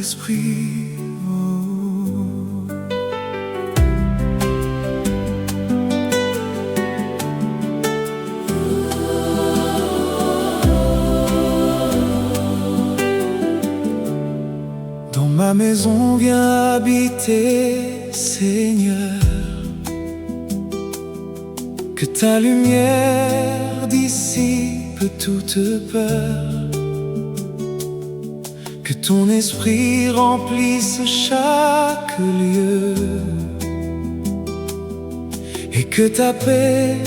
Saint-Esprit. Dans ma maison viens habiter, Seigneur. Que ta lumière dissipe toute peur. Que ton esprit remplisse chaque lieu. Et que ta paix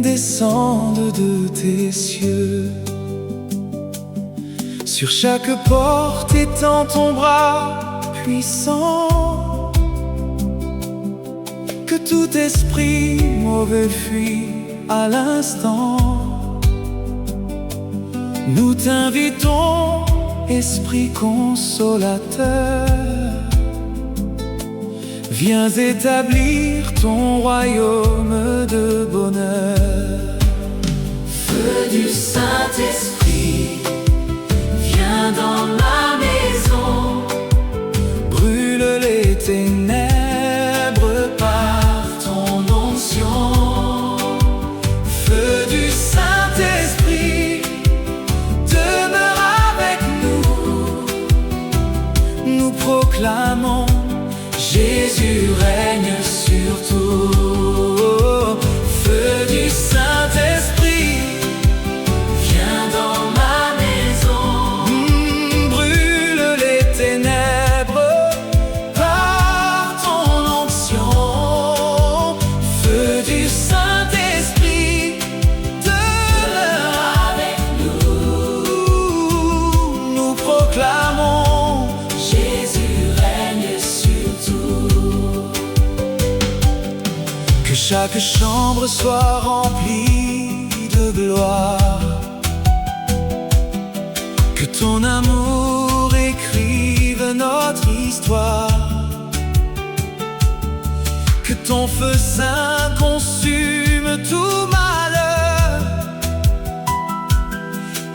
descende de tes cieux. Sur chaque porte étends ton bras puissant. Que tout esprit mauvais fuit à l'instant. Nous t'invitons, Esprit consolateur. Viens établir ton royaume de bonheur. Feu du Saint-Esprit, viens dans ma maison. Brûle les ténèbres par ton onction. Feu du Saint-Esprit, demeure avec nous. Nous proclamons, Jésus règne sur tout. Feu du Saint-Esprit, viens dans ma maison. Brûle les ténèbres par ton onction. Feu du Saint-Esprit, demeure avec nous. Nous proclamons, Jésus règne sur tout. que chaque chambre soit remplie de gloire. Que ton amour écrive notre histoire. Que ton feu saint consume tout malheur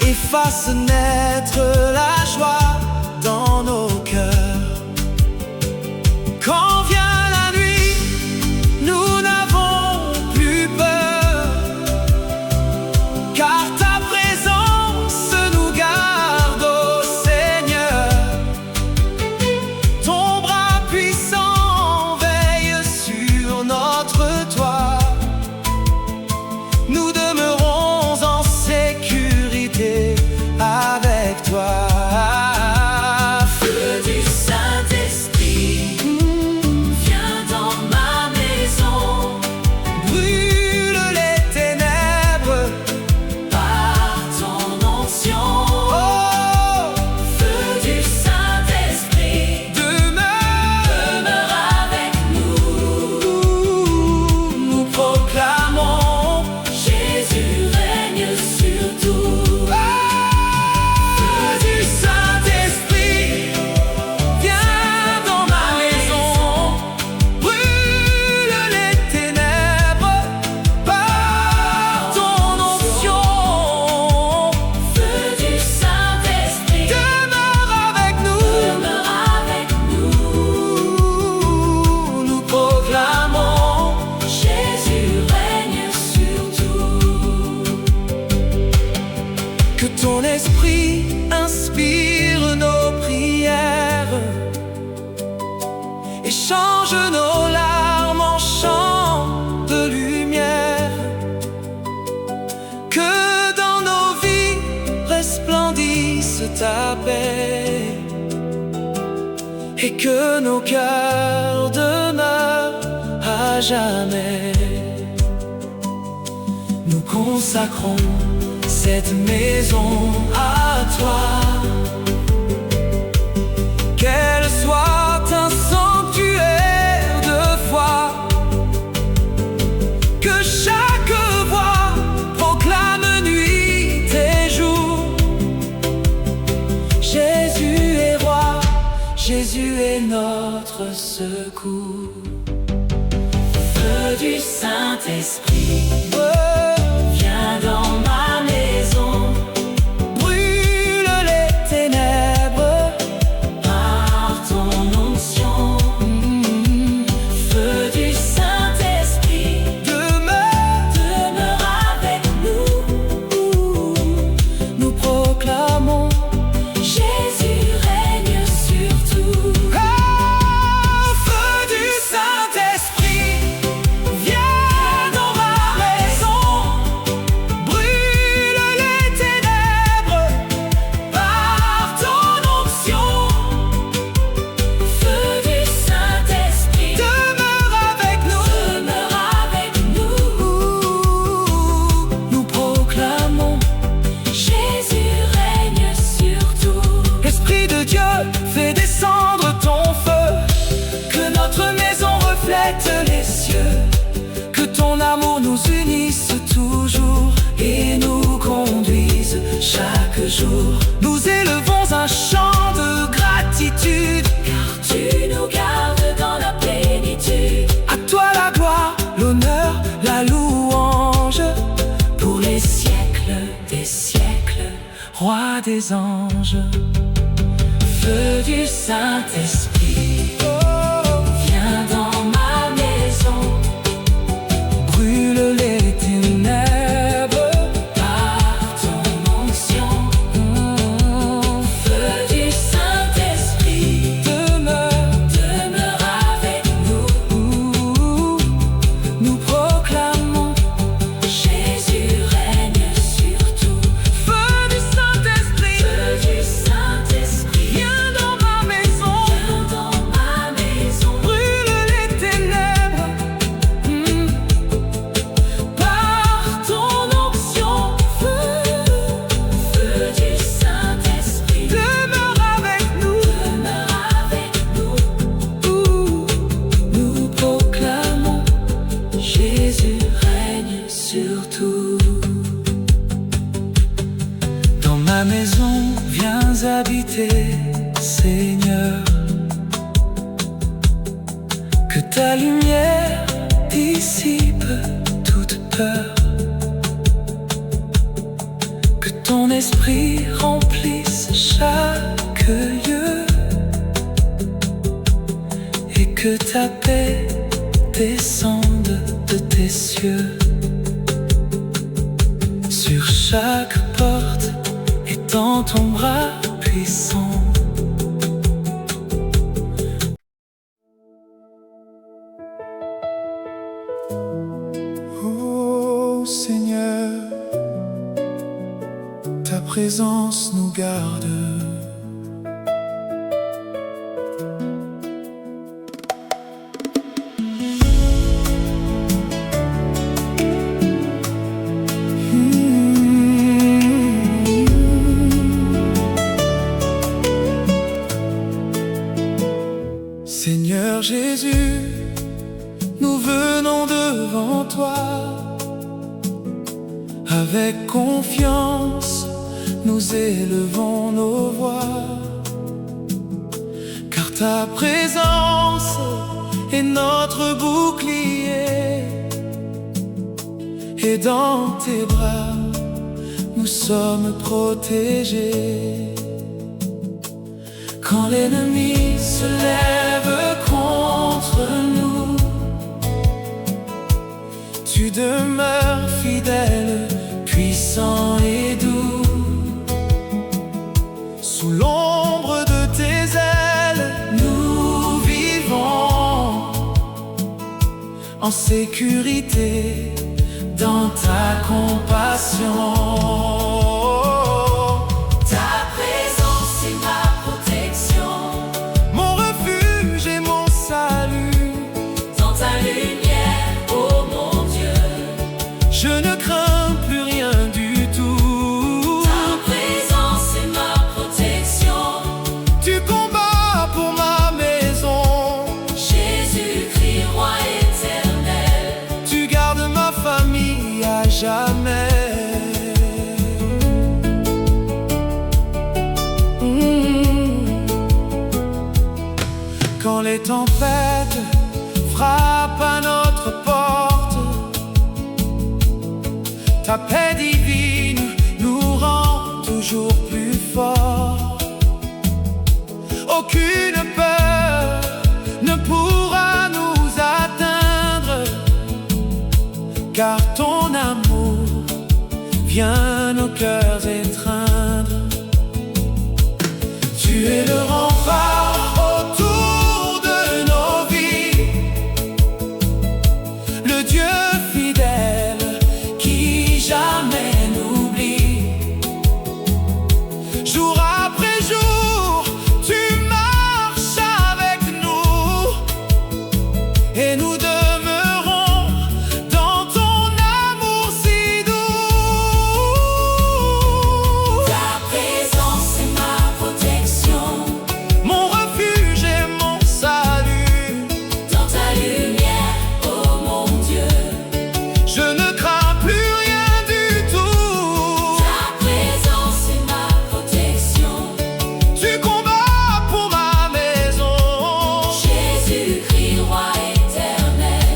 et fasse naître la joie dans nos cœurs. Quand vient la nuit, nous n'avons plus peur, car ta présence nous garde, ô Seigneur. Ton bras puissant veille sur notre toit. Nous demeurons en sécurité avec toi. Feu du Saint-Esprit, viens dans ma maison. Brûle les ténèbres Par ton onction. Oh, Feu du Saint-Esprit, demeure avec nous. nous proclamons, Jésus règne sur tout. Feu du Saint-Esprit, viens dans ma maison. Brûle les ténèbres par ton onction. Feu du Saint-Esprit, Demeure avec nous. Nous proclamons, Jésus règne sur tout. que ton esprit inspire nos prières et change nos larmes en chants de lumière. Que dans nos vies resplendisse ta paix et que nos cœurs demeurent à jamais. Nous consacrons cette maison à toi. Qu'elle soit un sanctuaire de foi. Que chaque voix proclame nuit et jour. Jésus est roi, Jésus est notre secours. Feu du Saint-Esprit, viens dans ma maison. Brûle les ténèbres Par tes anges. Feu du Saint-Esprit, viens dans ma maison. Brûle les ténèbres Par ton onction. Feu du Saint-Esprit, demeure avec nous. Nous proclamons Jésus règne sur tout. Feu du Saint-Esprit, Feu du Saint-Esprit, viens dans ma maison. viens dans ma maison. Brûle les ténèbres Par ton onction. Feu du Saint-Esprit, demeure avec nous. Nous proclamons Jésus règne sur tout. Dans ma maison, viens habiter, Seigneur. Que ta lumière dissipe toute peur. Que ton esprit remplisse chaque lieu. Et que ta paix descende de tes cieux. Sur chaque porte et dans ton bras puissant. Oh Seigneur, ta présence nous garde. Seigneur Jésus, nous venons devant toi. Avec confiance, nous élevons nos voix. Car ta présence est notre bouclier. Et dans tes bras, nous sommes protégés. Quand l'ennemi se lève contre nous, tu demeures fidèle, puissant et doux. Sous l'ombre de tes ailes, nous vivons en sécurité dans ta compassion. Ta présence est ma protection. Mon refuge et mon salut. Dans ta lumière, ô mon Dieu, Je ne crains plus rien du tout. ta présence est ma protection. Tu combats pour ma maison. Jésus-Christ, roi éternel, Tu gardes ma famille à jamais. Quand les tempêtes frappent à notre porte, ta paix divine nous rend toujours plus forts. Aucune peur ne pourra nous atteindre, car ton amour vient nos cœurs étreindre. Tu es le rempart autour de nos vies, le Dieu fidèle qui jamais n'oublie. Jour après jour, tu marches avec nous, et nous demeurons dans ton amour si doux. ta présence est ma protection. Mon refuge et mon salut. Dans ta lumière, ô mon Dieu, Je ne crains plus rien du tout. ta présence est ma protection. Tu combats pour ma maison. Jésus-Christ, roi éternel,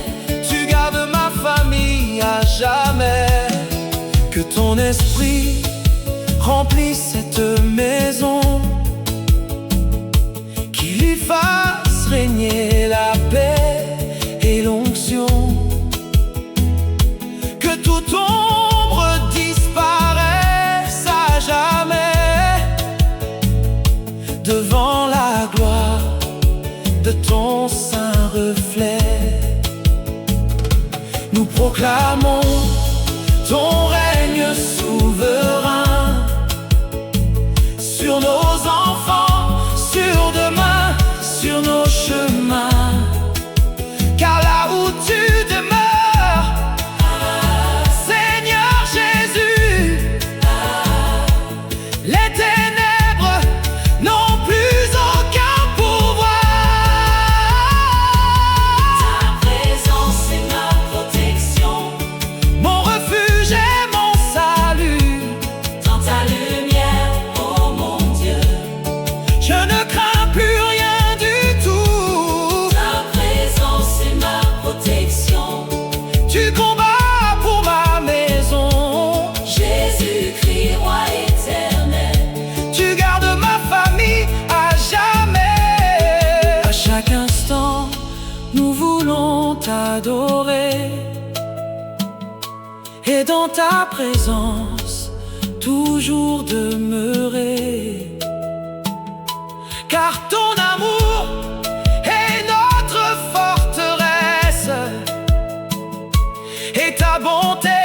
Tu gardes ma famille à jamais. Que ton esprit remplisse cette ton saint reflet. Nous proclamons ton règne souverain sur nos enfants, sur demain, sur nos chemins. Car là où tu demeures, Seigneur Jésus, les ténèbres n'ont plus aucun pouvoir. Ta présence est ma protection, Mon refuge et mon salut. dans ta lumière, ô mon Dieu. Je ne crains plus rien du tout. Ta présence est ma protection, Tu combats pour ma maison. Jésus-Christ, roi éternel. Tu gardes ma famille à jamais. À chaque instant, nous voulons t'adorer. Et dans ta présence, toujours demeurer. Car ton amour est notre forteresse. Et ta bonté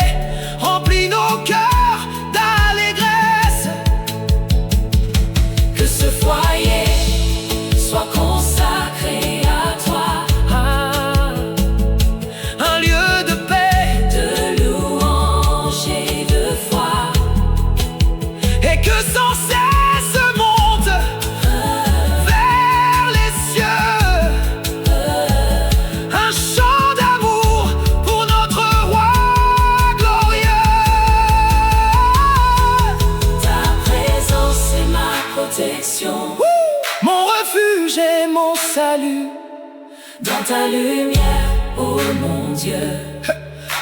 remplit nos cœurs d'allégresse. Que ce foyer soit consacré à toi, Ah, un lieu de paix de louange et de foi. et que sans cesse monte vers les cieux un chant d'amour pour notre roi glorieux. Ta présence est ma protection, Mon refuge et mon salut. dans ta lumière, ô mon Dieu.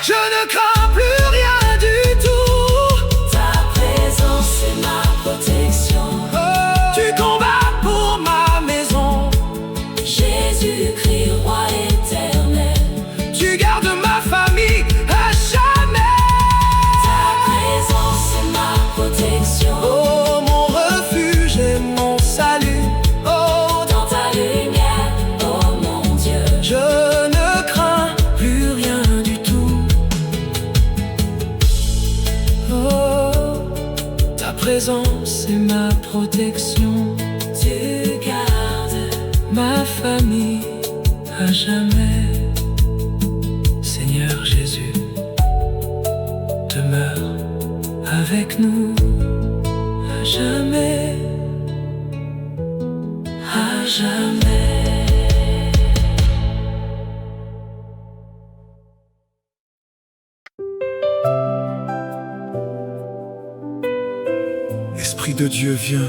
Je ne crains plus rien du tout. Ta présence est ma protection, Tu combats pour ma maison. Jésus-Christ, roi éternel. Tu gardes ma famille à jamais. Ta présence est ma protection, Oh, mon refuge et mon salut. Oh, dans ta lumière, ô mon Dieu. je ne crains plus rien du tout. Oh, ta présence est ma protection. Tu gardes Ma famille à jamais. Seigneur Jésus, demeure avec nous à jamais, à jamais. Esprit de Dieu, viens,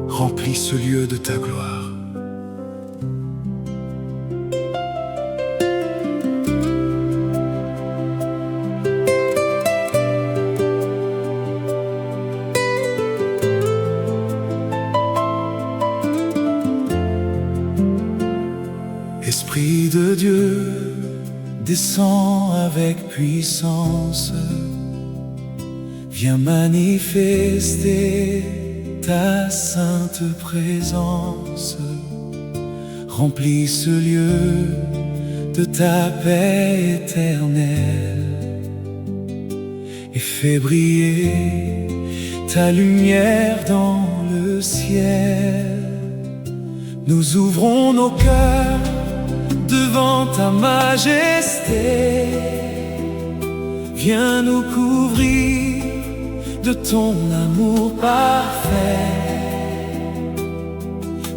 remplis ce lieu de ta gloire. Esprit de Dieu, descends avec puissance. Viens manifester ta sainte présence. Remplis ce lieu de ta paix éternelle et fais briller ta lumière dans le ciel. Nous ouvrons nos cœurs devant ta majesté. Viens nous couvrir de ton amour parfait.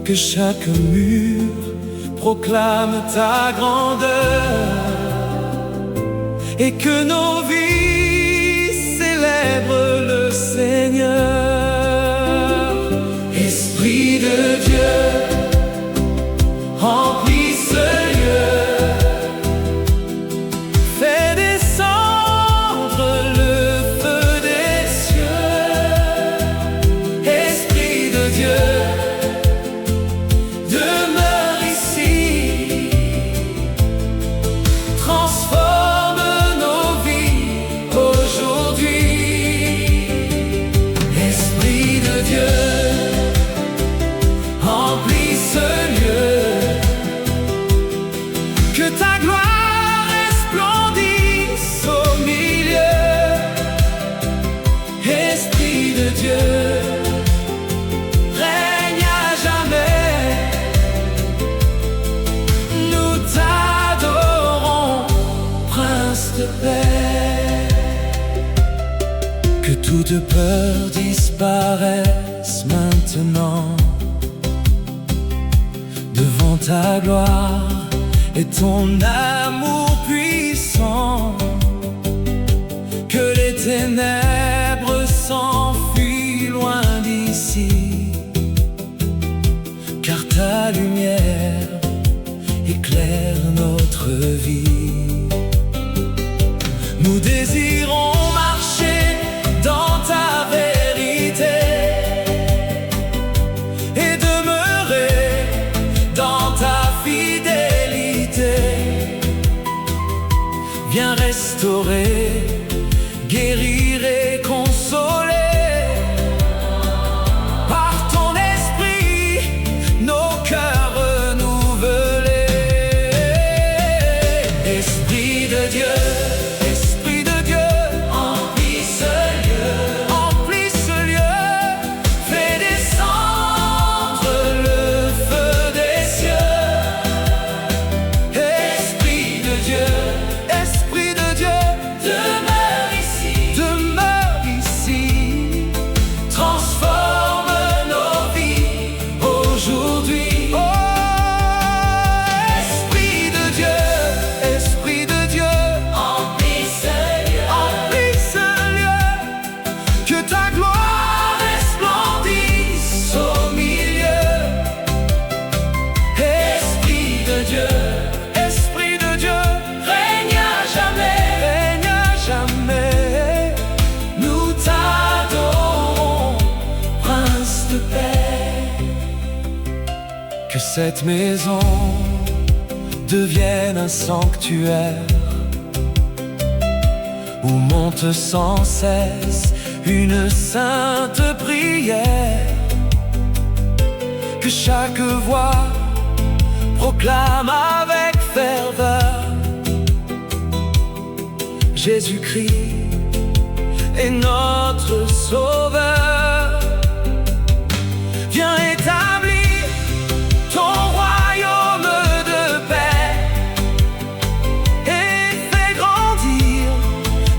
Que chaque mur proclame ta grandeur et que nos vies célèbrent le Seigneur. Esprit de Dieu, remplis ce lieu. Fais descendre le feu des cieux. Esprit de Dieu, demeure ici. Transforme nos vies aujourd'hui. toute peur disparaisse maintenant devant ta gloire et ton amour puissant. Que les ténèbres s'enfuient loin d'ici, car ta lumière éclaire notre vie. Nous désirons marcher dans ta vérité et demeurer dans ta fidélité. Viens restaurer, guérir et consoler. Par ton esprit, nos cœurs renouvelés. Esprit de Dieu, Esprit de Dieu, Emplis ce lieu, emplis ce lieu. Fais descendre le feu des cieux. Esprit de Dieu, Esprit de Dieu, demeure ici, demeure ici. Transforme nos vies aujourd'hui. Oh, Esprit de Dieu, Esprit de Dieu, emplis ce lieu, emplis ce lieu. Que ta gloire resplendisse au milieu. Esprit de Dieu, Esprit de Dieu, règne à jamais. règne à jamais. Nous t'adorons, Prince de paix. Que cette maison devienne un sanctuaire où monte sans cesse une sainte prière. Que chaque voix proclame avec ferveur: Jésus-Christ est notre Sauveur. Viens établir ton royaume de paix et fais grandir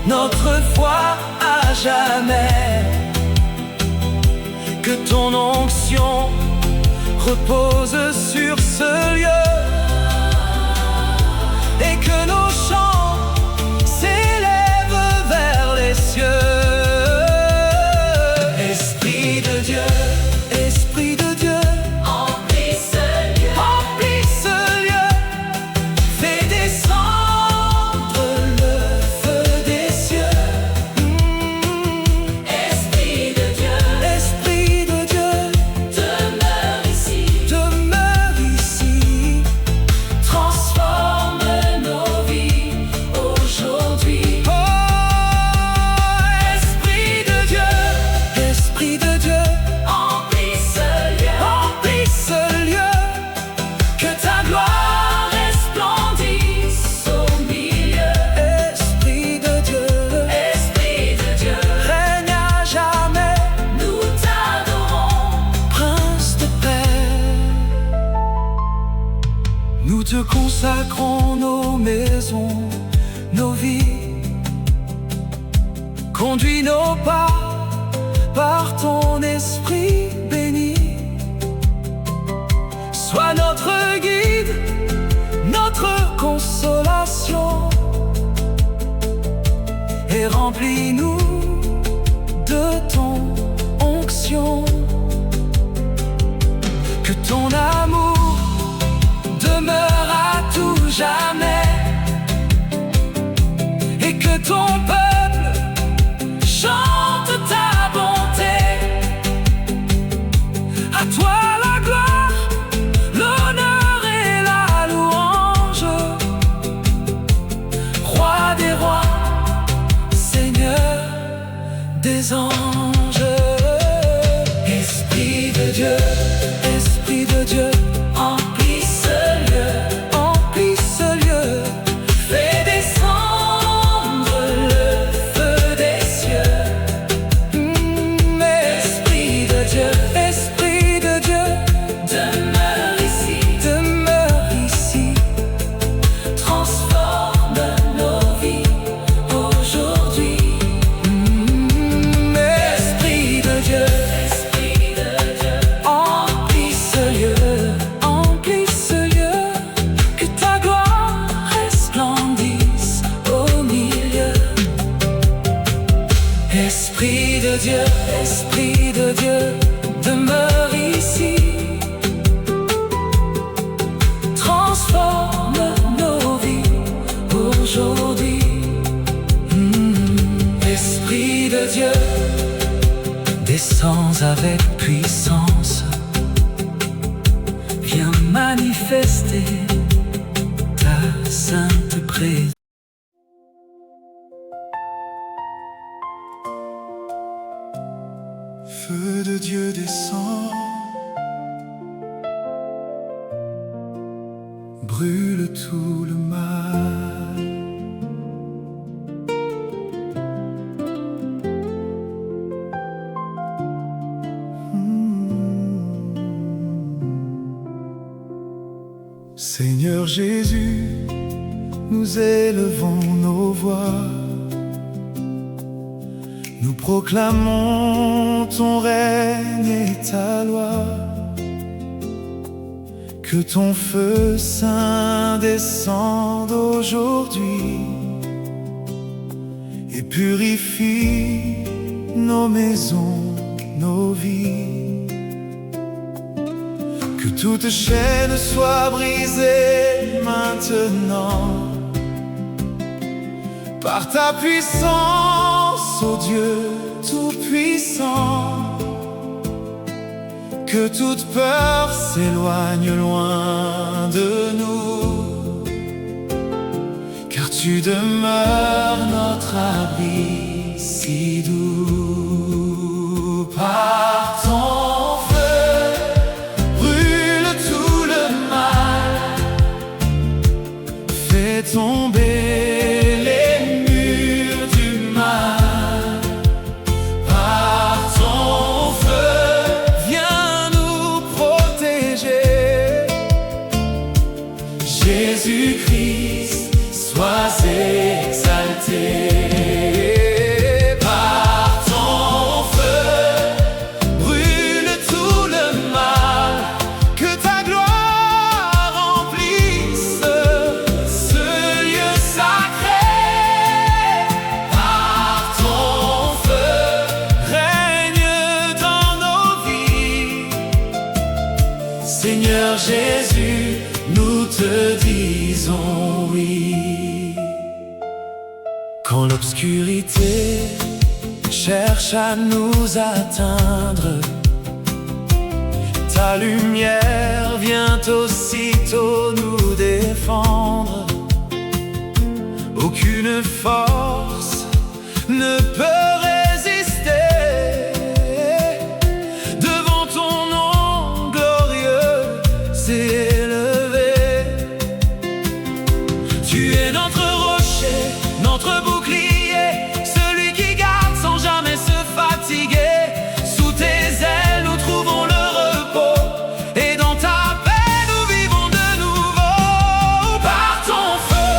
notre foi à jamais. Que ton onction repose sur ce lieu et que nos chants s'élèvent vers les cieux. Esprit de Dieu, Esprit de Dieu, Emplis ce lieu, emplis ce lieu. Fais descendre le feu des cieux. Esprit de Dieu, Esprit de Dieu, demeure ici, demeure ici. transforme nos vies aujourd'hui. Oh, Esprit de Dieu, Esprit de Dieu, Emplis ce lieu, emplis ce lieu. Que ta gloire resplendisse au milieu. Esprit de Dieu, Esprit de Dieu, règne à jamais. nous t'adorons. Prince de paix. Nous te consacrons nos maisons, nos vies. Conduis nos pas par ton esprit béni. Sois notre guide, notre consolation, et remplis-nous de ton onction. Que ton amour demeure à tout jamais et que ton peuple chante ta bonté. À toi la gloire, l'honneur avec puissance, viens manifester ta sainte présence. Feu de Dieu descend, brûle tout le mal. Seigneur Jésus, nous élevons nos voix, nous proclamons ton règne et ta loi. Que ton feu saint descende aujourd'hui et purifie nos maisons, nos vies. Que toute chaîne soit brisée maintenant par ta puissance, ô Dieu tout-puissant. Que toute peur s'éloigne loin de nous, car tu demeures notre abri si doux. Par ton feu, brûle tout le mal, fais tomber les murs du mal. Par ton feu, Jésus-Christ, sois exalté. Par ton feu, brûle tout le mal, que ta gloire remplisse ce lieu sacré. Par ton feu, règne dans nos vies. Seigneur Jésus, nous te disons oui. Quand l'obscurité cherche à nous atteindre, ta lumière vient aussitôt nous défendre. Aucune force ne peut résister devant ton nom glorieux et tu es notre rocher, notre bouclier, celui qui garde sans jamais se fatiguer. Sous tes ailes nous trouvons le repos, et dans ta paix nous vivons de nouveau. Par ton feu,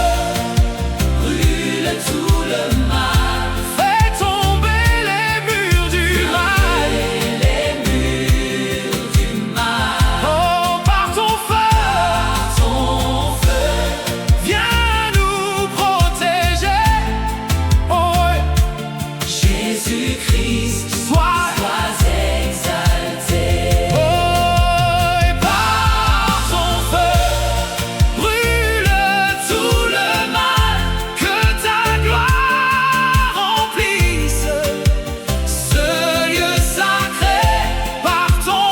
brûle tout le mal, fais tomber les murs du mal. Les murs du mal. Oh, par ton feu, viens Jésus-Christ, sois exalté. Oh, et par ton feu, brûle tout le mal, que ta gloire remplisse ce lieu sacré. Par ton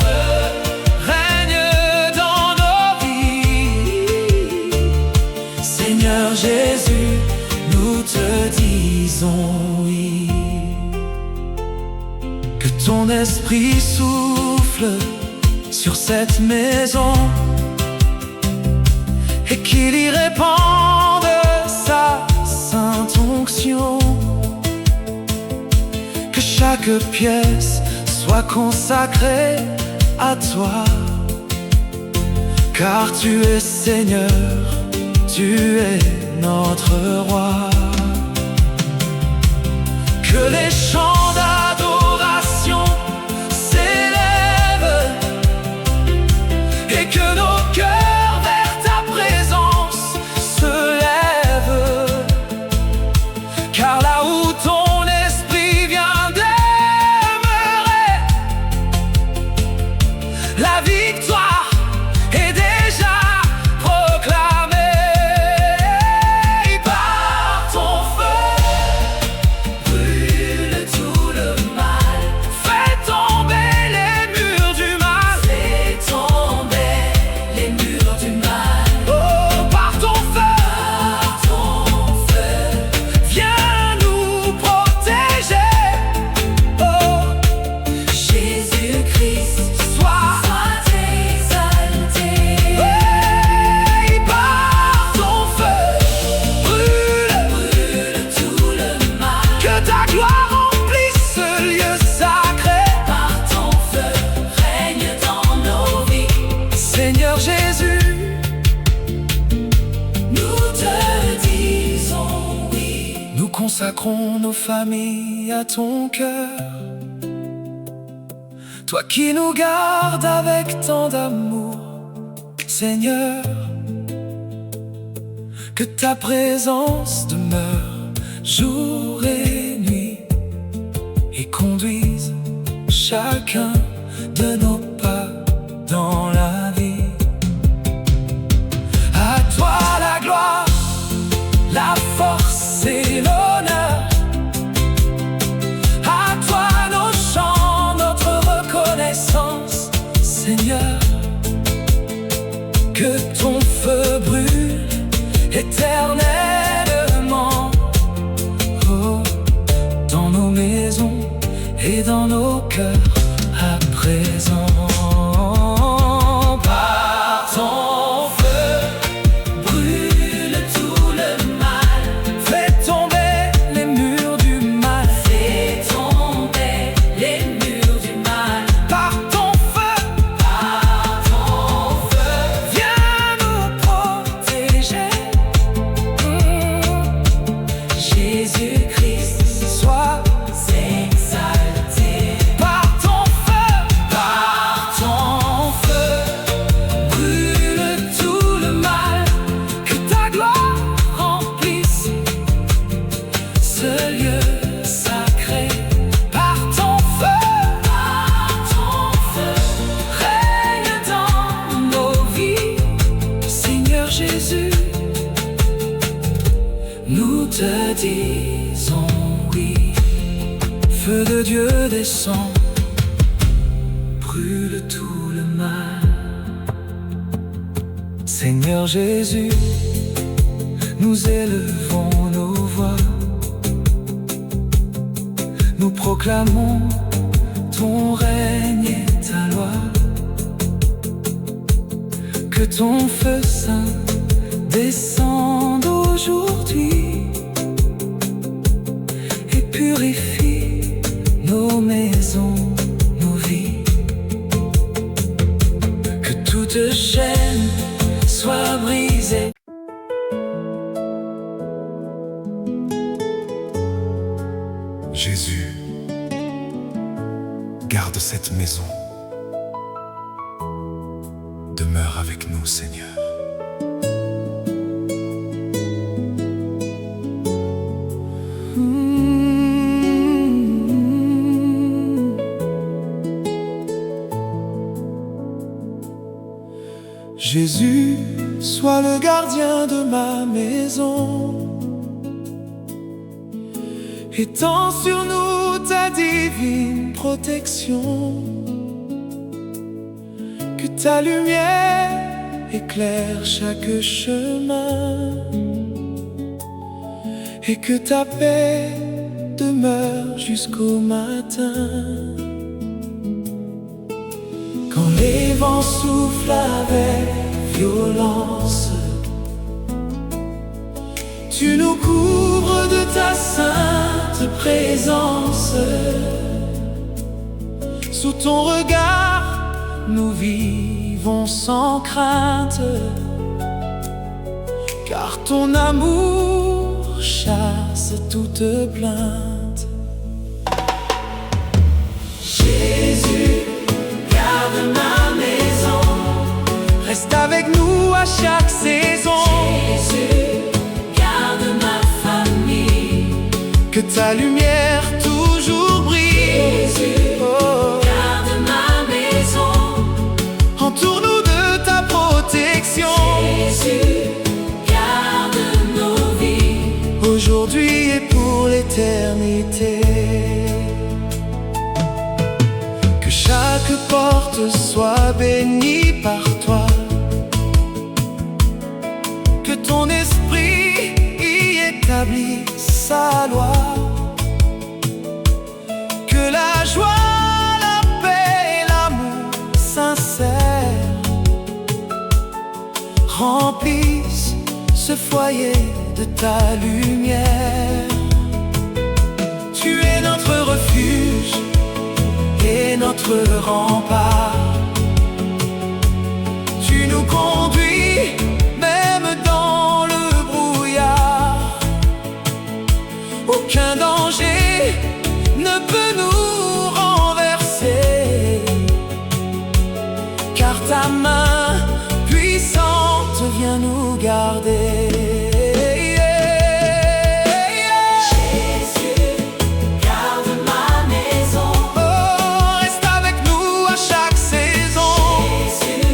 feu, règne dans nos vies. Seigneur Jésus, nous te disons oui. Que ton esprit souffle sur cette maison et qu'il y répande sa sainte onction. Que chaque pièce soit consacrée à toi, car tu es Seigneur, tu es notre roi. Que les chants d'adoration s'élèvent et que nos cœurs vers ta présence se lèvent, car là où ton esprit vient demeurer, la victoire est déjà proclamée. Par ton feu, brûle tout le mal. Consacrons nos familles à ton cœur, toi qui nous gardes avec tant d'amour, Seigneur. Que ta présence demeure jour et nuit et conduise chacun de nos pas dans la vie. À toi la gloire, la force et l'honneur. À toi nos chants, notre reconnaissance, Seigneur. Que ton feu brûle éternellement, oh, dans nos maisons et dans nos cœurs à présent. Par ton feu, brûle tout le mal. Fais tomber les murs du mal. Fais tomber les murs du mal. Par ton feu, viens nous protéger. Jésus-Christ, Sois exalté. par ton feu, brûle tout le mal. Que ta gloire remplisse ce lieu sacré. Par ton feu, règne dans nos vies, Seigneur Jésus. Nous te disons oui. Feu de Dieu descend, brûle tout le mal. Seigneur Jésus, nous élevons nos voix. Nous proclamons ton règne et ta loi. Que ton feu saint descende aujourd'hui et purifie nos maisons, nos vies. Que toute chaîne soit brisée. Jésus, garde cette maison. Demeure avec nous, Seigneur. Jésus, sois le gardien de ma maison. Étends sur nous ta divine protection. Que ta lumière éclaire chaque chemin et que ta paix demeure jusqu'au matin. Quand les vents soufflent avec violence, tu nous couvres de ta sainte présence. Sous ton regard, nous vivons sans crainte, car ton amour chasse toute plainte. Jésus, garde ma maison. Reste avec nous à chaque saison. Jésus, garde ma famille. Que ta lumière toujours brille. Jésus, Oh. garde ma maison. Entoure-nous de ta protection. Jésus, garde nos vies. Aujourd'hui et pour l'éternité. Que chaque porte soit bénie par toi. Que ton esprit y établisse sa loi. Que la joie, la paix et l'amour sincère remplissent ce foyer de ta lumière. Tu es notre refuge et notre rempart. Tu nous conduis même dans le brouillard. Au ta main puissante viens nous garder. Jésus, garde ma maison. Oh, reste avec nous à chaque saison. Jésus,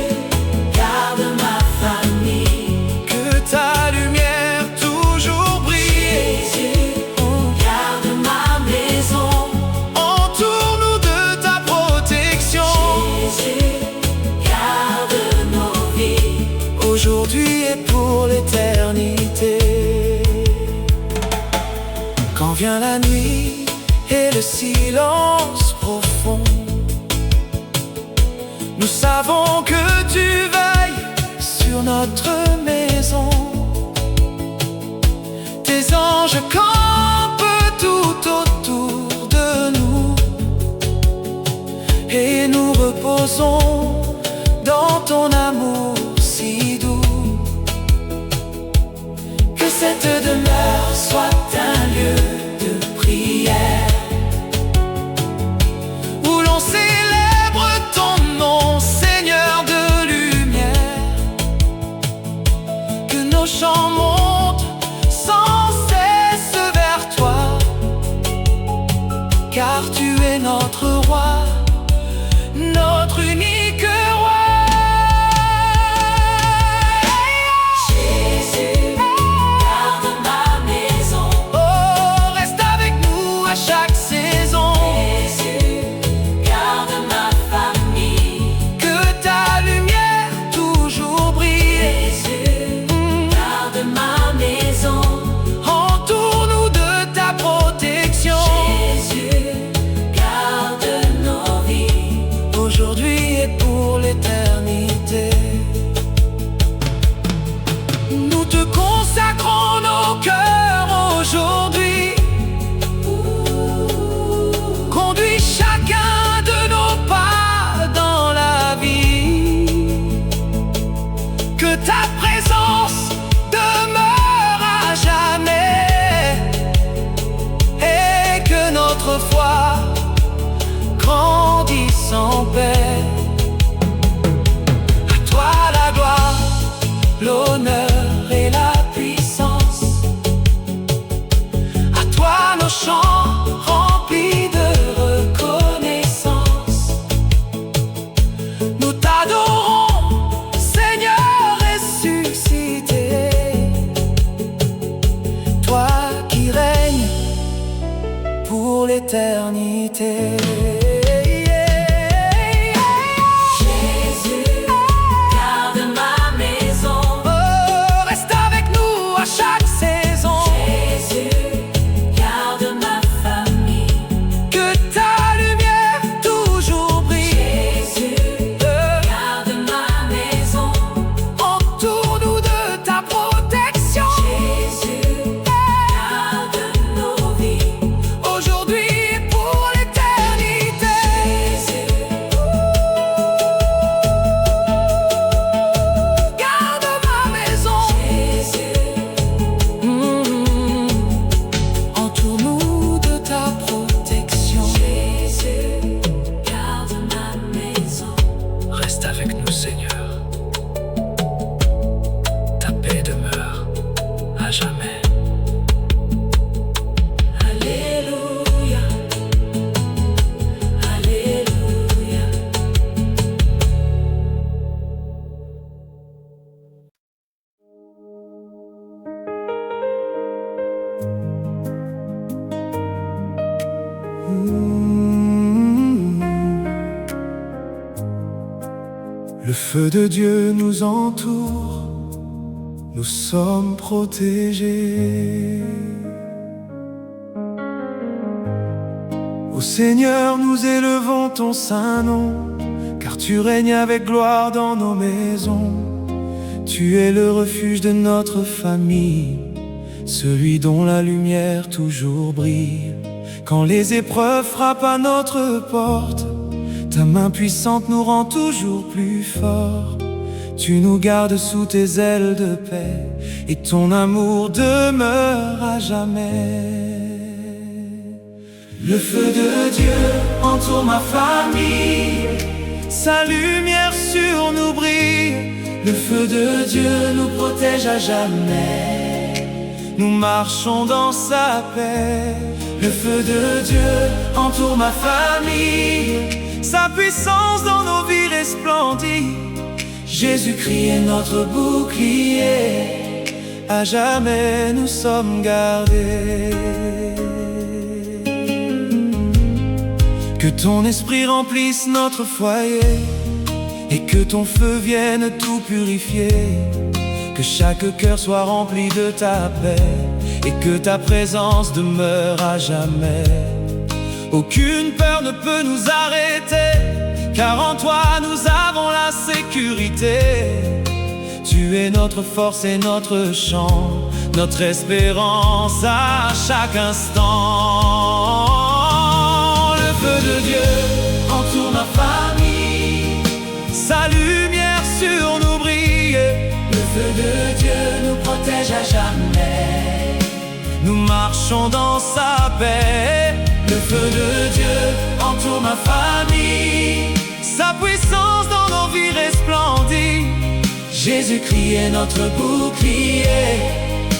garde ma famille. Que ta lumière toujours brille. Jésus, garde ma maison. Entoure-nous de ta protection. Jésus, garde nos vies. Aujourd'hui et pour l'éternité. Quand vient la nuit et le silence profond, nous savons que tu veilles sur notre maison. Tes anges campent tout autour de nous et nous reposons dans ton amour si doux. Que cette demeure soit un lieu de prière où l'on célèbre ton nom, Seigneur de lumière. Que nos chants montent sans cesse vers toi, car tu es notre roi, notre unique roi. Jésus, garde ma maison. Oh, reste avec nous à chaque saison. Jésus, garde ma famille. Que ta lumière toujours brille. Jésus, garde ma maison. Entoure-nous de ta protection. Jésus, garde nos vies. Aujourd'hui et pour l'éternité. Nous te consacrons nos cœurs aujourd'hui. Conduis chacun de nos pas dans la vie. Que ta présence demeure à jamais et que notre foi grandisse en paix. À toi la gloire, l'honneur et la puissance. À toi nos chants remplis de reconnaissance. Nous t'adorons, Seigneur ressuscité. Toi qui règnes pour l'éternité. Jésus, garde ma maison. Oh, reste avec nous à chaque saison. Jésus, garde ma famille. Que ta lumière toujours brille. Jésus, garde ma maison. Entoure-nous de ta protection. Jésus, garde nos vies. Aujourd'hui et pour l'éternité. Jésus, Garde ma maison. Jésus, Entoure-nous de ta protection. Jésus, garde ma maison. Reste avec nous, Seigneur. Ta paix demeure à jamais. Alléluia, Alléluia. Le feu de Dieu nous entoure, nous sommes protégés. Ô Seigneur, nous élevons ton saint nom, car tu règnes avec gloire dans nos maisons. Tu es le refuge de notre famille, celui dont la lumière toujours brille. Quand les épreuves frappent à notre porte, ta main puissante nous rend toujours plus forts. Tu nous gardes sous tes ailes de paix, et ton amour demeure à jamais. Le feu de Dieu entoure ma famille, sa lumière sur nous brille. Le feu de Dieu nous protège à jamais. Nous marchons dans sa paix. Le feu de Dieu entoure ma famille. Sa puissance dans nos vies resplendit. Jésus-Christ est notre bouclier. À jamais nous sommes gardés. Que ton esprit remplisse notre foyer et que ton feu vienne tout purifier. Que chaque cœur soit rempli de ta paix et que ta présence demeure à jamais. Aucune peur ne peut nous arrêter, car en toi nous avons la sécurité. Tu es notre force et notre chant, notre espérance à chaque instant. Le feu de Dieu entoure ma famille, sa lumière sur nous brille. Le feu de Dieu nous protège à jamais. Nous marchons dans sa paix. Le feu de Dieu entoure ma famille. Sa puissance dans nos vies resplendit. Jésus-Christ est notre bouclier.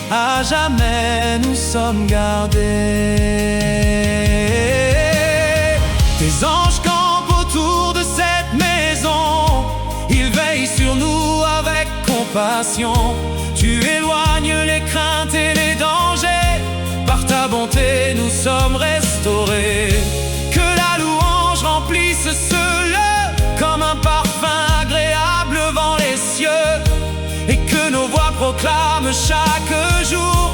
À jamais nous sommes gardés. Tes anges campent autour de cette maison. Ils veillent sur nous avec compassion. Tu éloignes les craintes et les dangers. Par ta bonté nous sommes restaurés. Que la louange remplisse ce lieu comme un parfum agréable vent les cieux. Et que nos voix proclament chaque jour: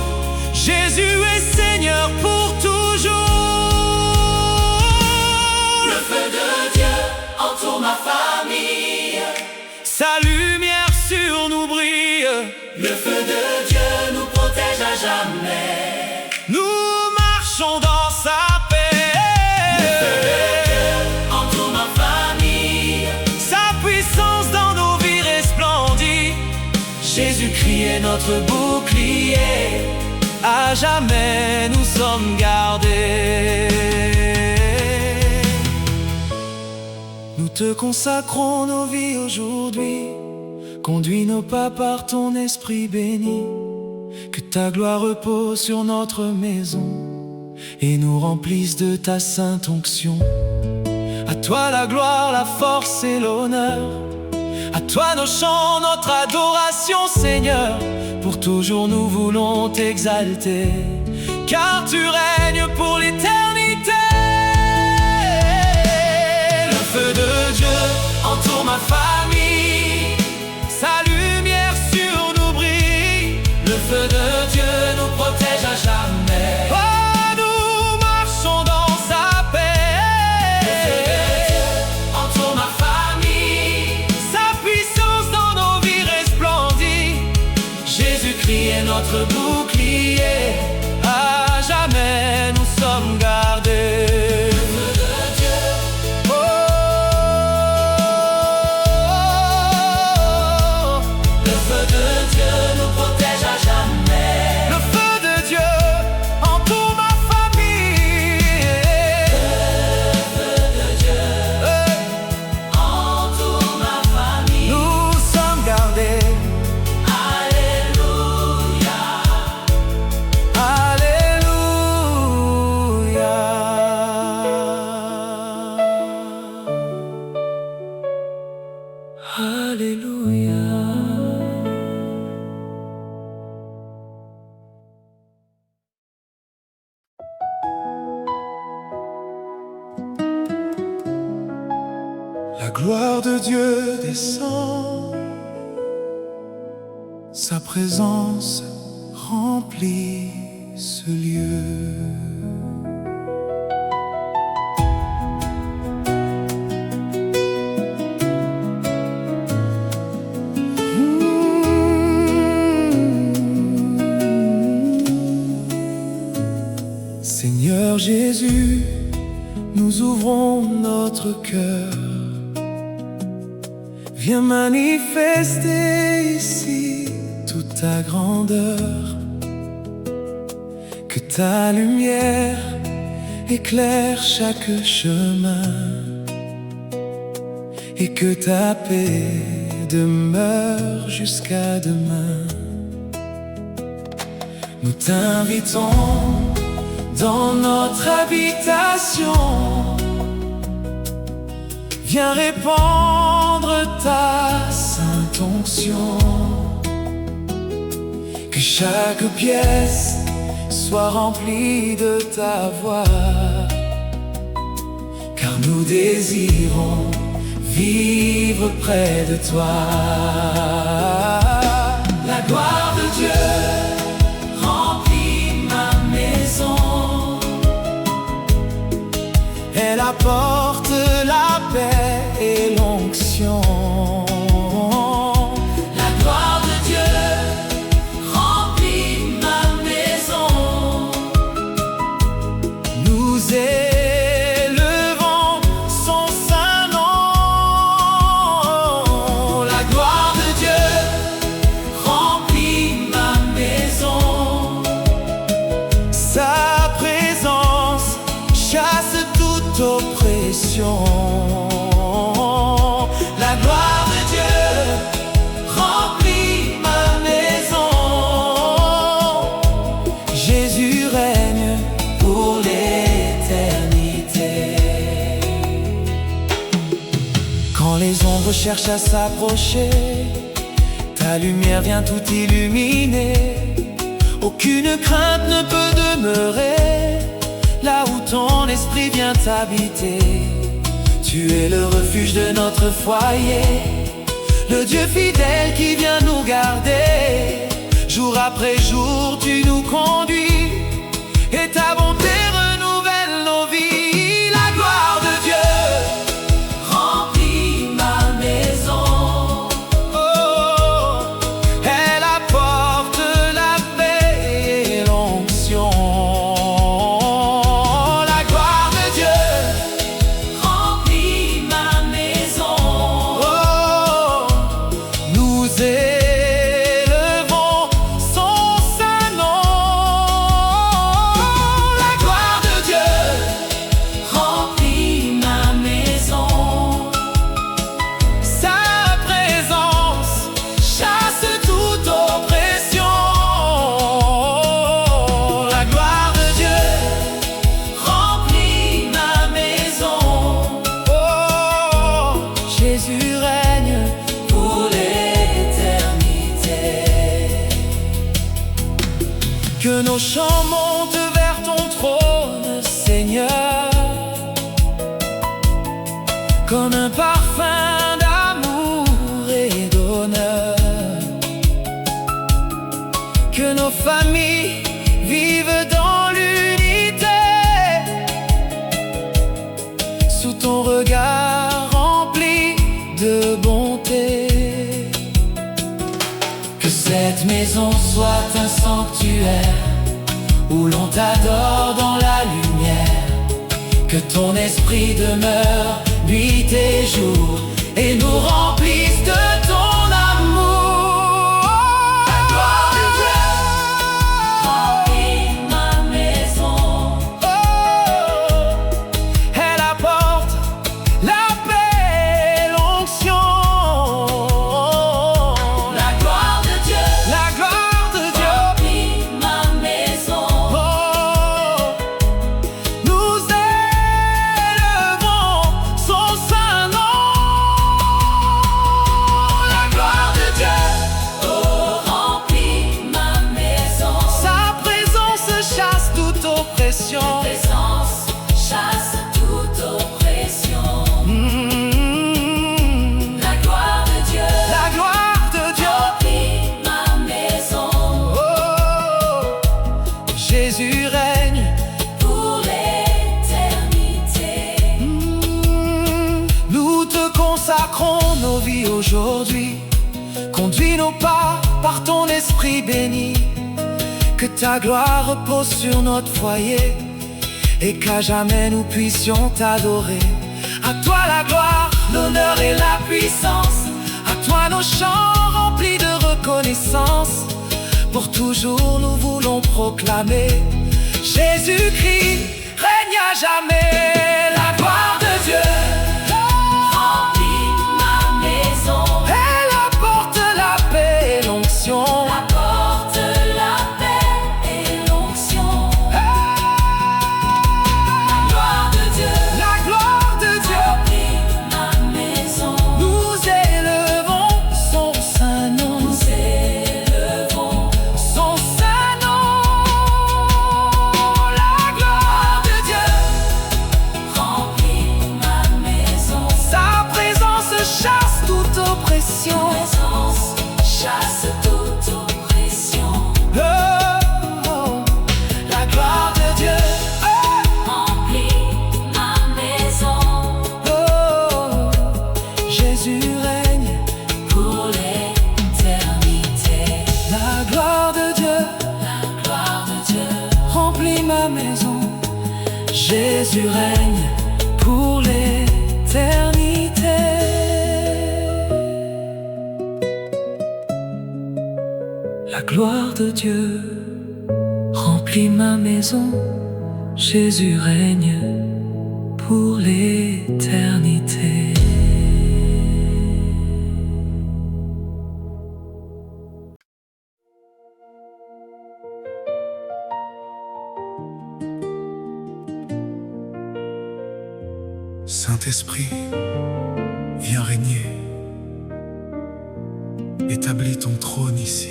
Jésus est Seigneur pour toujours. Le feu de Dieu entoure ma famille. Sa lumière sur nous brille. Le feu de Dieu nous protège à jamais. Nous marchons dans sa paix. Le feu de Dieu entoure ma famille. Sa puissance dans nos vies resplendit. Jésus-Christ est notre bouclier. À jamais nous sommes gardés. Nous te consacrons nos vies aujourd'hui. Conduis nos pas par ton esprit béni. Que ta gloire repose sur notre maison et nous remplisse de ta sainte onction. À toi la gloire, la force et l'honneur. À toi nos chants, notre adoration, Seigneur. Pour toujours nous voulons t'exalter, car tu règnes pour l'éternité. Le feu de Dieu entoure ma famille. Sa lumière sur nous brille. Le feu de Dieu nous protège à jamais. Oh, nous marchons dans sa paix. Le feu de Dieu entoure ma famille. Sa puissance dans nos vies resplendit. Jésus-Christ est notre bouclier. À jamais nous sommes gardés. Le feu de Dieu, Oh, le feu de Dieu nous protège à jamais. le feu de Dieu entoure ma famille. Le feu de Dieu entoure ma famille. Nous sommes gardés. Alléluia. Alléluia. Alléluia. La gloire de Dieu descend, sa présence remplit ce lieu. Seigneur Jésus, nous ouvrons notre cœur. Viens manifester ici toute ta grandeur. Que ta lumière éclaire chaque chemin et que ta paix demeure jusqu'à demain. Nous t'invitons dans notre habitation. Viens répandre ta sainte onction. Que chaque pièce soit remplie de ta voix, car nous désirons vivre près de toi. La gloire de Dieu remplit ma maison. Elle apporte la paix et l'onction. La gloire de Dieu remplit ma maison. Nous élevons son saint nom. La gloire de Dieu Remplit ma maison. Sa présence chasse toute oppression. La gloire de Dieu Remplit ma maison. Jésus règne pour l'éternité. Quand les ombres cherchent à s'approcher, ta lumière vient tout illuminer. Aucune crainte ne peut demeurer là où ton esprit vient habiter. Tu es le refuge de notre foyer, le Dieu fidèle qui vient nous garder. Jour après jour, tu nous conduis et ta bonté renouvelle nos vies. La gloire de Dieu Remplit ma maison. Oh, elle apporte la paix et l'onction. La gloire de Dieu, Remplit ma maison. oh, nous élevons son saint nom. La gloire de Dieu, Remplit ma maison. sa présence chasse toute oppression. La gloire de Dieu, Remplit ma maison. oh, Jésus règne. Pour l'éternité. Que nos chants montent vers ton trône, Seigneur, comme un parfum d'amour et d'honneur. Que nos familles vivent dans l'unité, sous ton regard rempli de bonté. Que cette maison soit un sanctuaire où l'on t'adore dans la lumière. Que ton esprit demeure nuit et jour et nous remplisse de ton amour. La gloire de Dieu, Remplit ma maison. oh, elle apporte la paix et l'onction. La gloire de Dieu La gloire de Dieu, Remplit ma maison. oh, nous élevons son saint nom. La gloire de Dieu, Oh, remplit ma maison. sa présence chasse toute oppression. Présence chasse toute oppression. La gloire de Dieu La gloire de Dieu, Remplit ma maison. oh, Jésus règne. Pour l'éternité. Nous te consacrons nos vies aujourd'hui. Conduis nos pas par ton esprit béni. Que ta gloire repose sur notre foyer et qu'à jamais nous puissions t'adorer. À toi la gloire, l'honneur et la puissance. À toi nos chants remplis de reconnaissance. Pour toujours nous voulons proclamer Jésus-Christ règne à jamais. La gloire de Dieu, Remplit Jésus règne pour l'éternité. La gloire de Dieu remplit ma maison. Jésus règne pour l'éternité. Saint-Esprit, viens régner. Établis ton trône ici.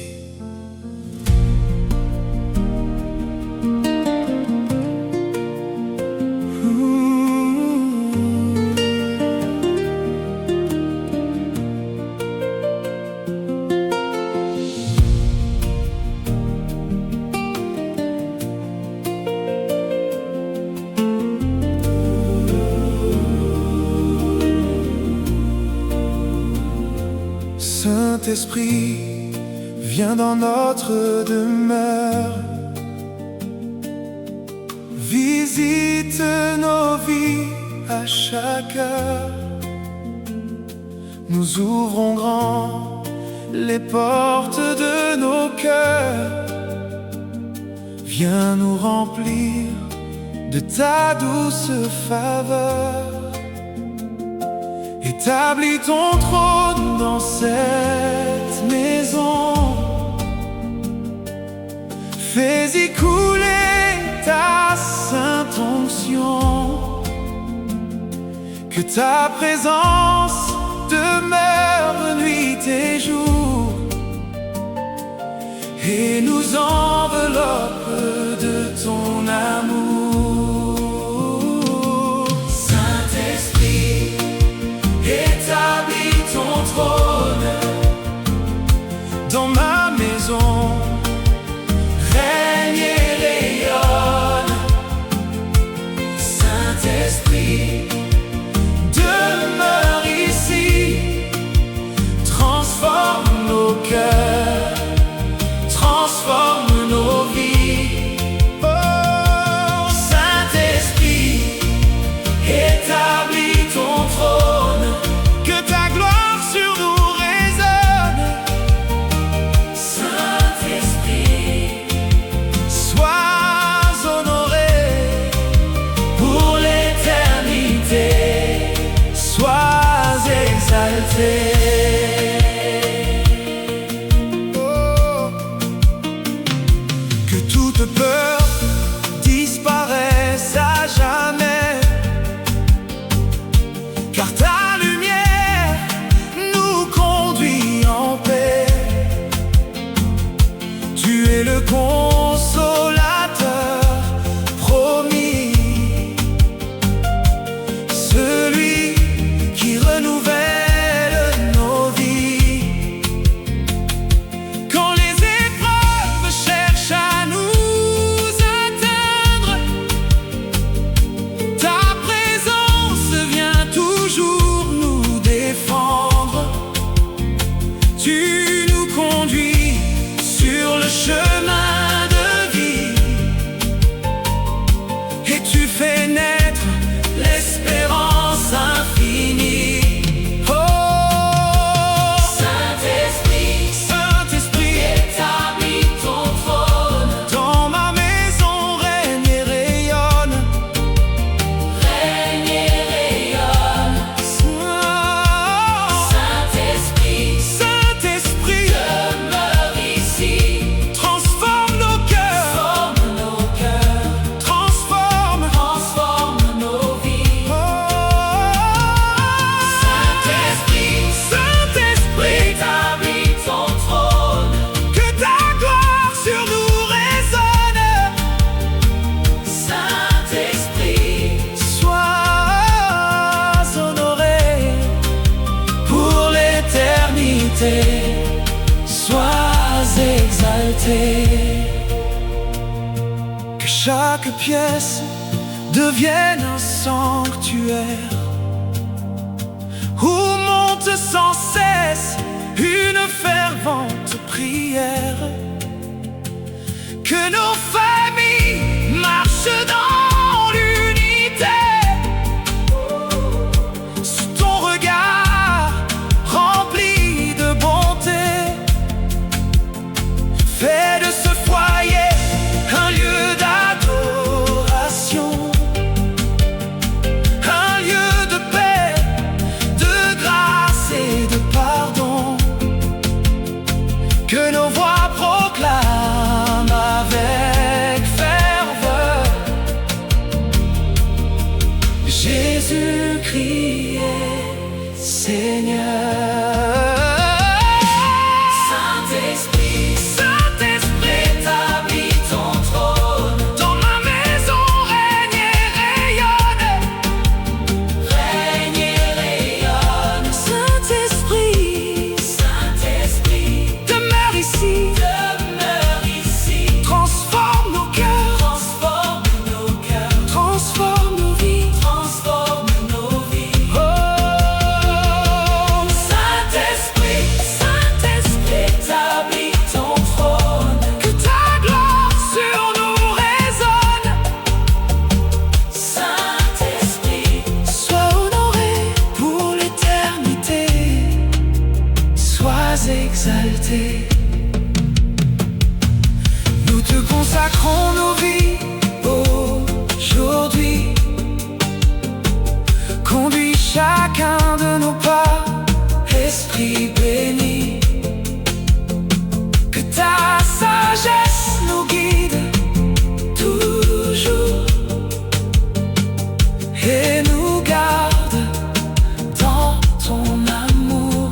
Saint-Esprit, viens dans notre demeure. Visite nos vies à chaque heure. Nous ouvrons grand les portes de nos cœurs. Viens nous remplir de ta douce faveur. Établis ton trône dans cette maison. Fais-y couler ta sainte onction. Que ta présence demeure nuit et jour et nous enveloppe de ton amour. Saint-Esprit, établis ton trône dans ma maison. Règne et rayonne. Saint-Esprit, demeure ici. Transforme nos cœurs, transforme nos vies. Oh, Saint-Esprit, établis ton trône. Que ta gloire sur nous résonne. Saint-Esprit, sois honoré pour l'éternité. Sois exalté. Oh, que toute peur disparaisse à jamais. Car ta lumière nous conduit en paix. Tu es le consolateur promis, celui qui renouvelle nos vies. Quand les épreuves cherchent à nous atteindre, ta présence vient toujours nous défendre. Tu nous conduis sur le chemin de vie et tu fais naître l'espérance infinie. Oh, Saint-Esprit, Saint-Esprit, établis ton trône dans ma maison. Règne et rayonne. Règne et rayonne. Saint-Esprit, Saint-Esprit, demeure ici. Transforme nos cœurs, transforme nos vies. Oh, Saint-Esprit, Saint-Esprit, établis ton trône. Que ta gloire sur nous résonne. Saint-Esprit, sois honoré pour l'éternité. Sois exalté. Que chaque pièce devienne un sanctuaire où monte sans cesse une fervente prière. Que nos familles marchent dans l'unité que nos voix proclament avec ferveur. Jésus-Christ est Seigneur. Saint-Esprit, Saint-Esprit, établis ton trône, dans ma maison règne et rayonne. règne et rayonne. Saint-Esprit, Saint-Esprit, demeure ici, demeure ici, transforme nos cœurs, transforme nos cœurs, transforme nos vies. transforme nos vies. Oh, Saint-Esprit, Saint-Esprit, établis ton trône, que ta gloire sur nous résonne. Saint-Esprit, Sois honoré pour l'éternité, sois exalté. Nous te consacrons nos vies aujourd'hui. Conduis chacun de nos pas, Esprit béni. Que ta sagesse nous guide toujours et nous garde dans ton amour.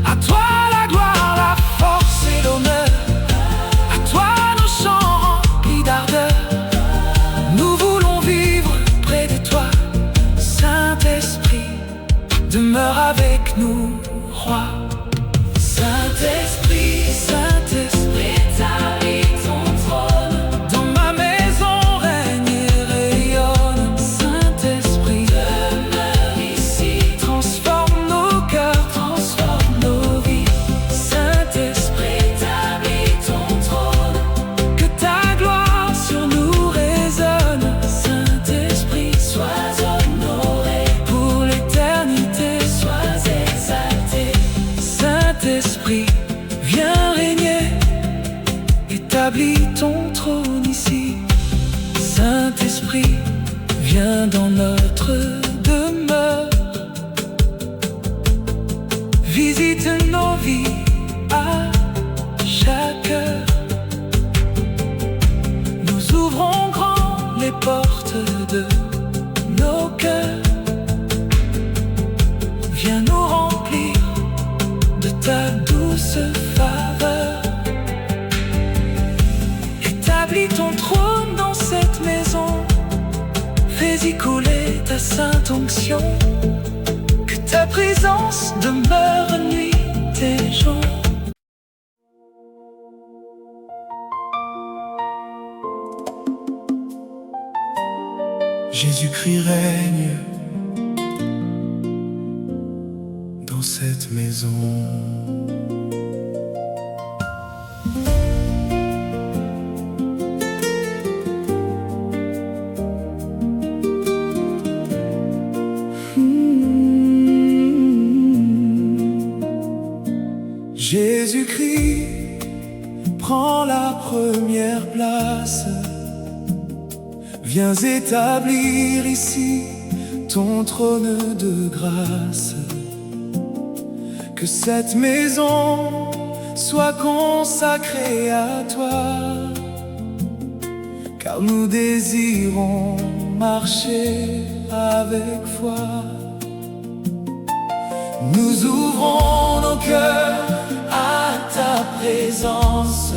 À toi la gloire, la force et l'honneur. À toi nos chants remplis d'ardeur. Nous voulons vivre près de toi. Saint-Esprit, demeure avec nous, Roi. Saint-Esprit, Saint-Esprit, établis ton trône, dans ma maison règne et rayonne. Saint-Esprit, demeure ici, transforme nos cœurs, transforme nos vies. Saint-Esprit, Établis ton trône, que ta gloire sur nous résonne. Saint-Esprit, sois honoré, pour l'éternité. sois exalté. Saint-Esprit, viens régner, établis ton trône ici. Saint-Esprit, viens dans notre demeure. Visite nos vies à chaque heure. Nous ouvrons grand les portes de nos cœurs. Viens nous remplir de ta douce faveur. Établis ton trône dans cette maison. Fais-y couler ta sainte onction. Que ta présence demeure nuit et jour. Jésus-Christ règne dans cette maison. Jésus-Christ prend la première place. Viens établir ici ton trône de grâce. Que cette maison soit consacrée à toi, car nous désirons marcher avec foi. Nous ouvrons nos cœurs à ta présence.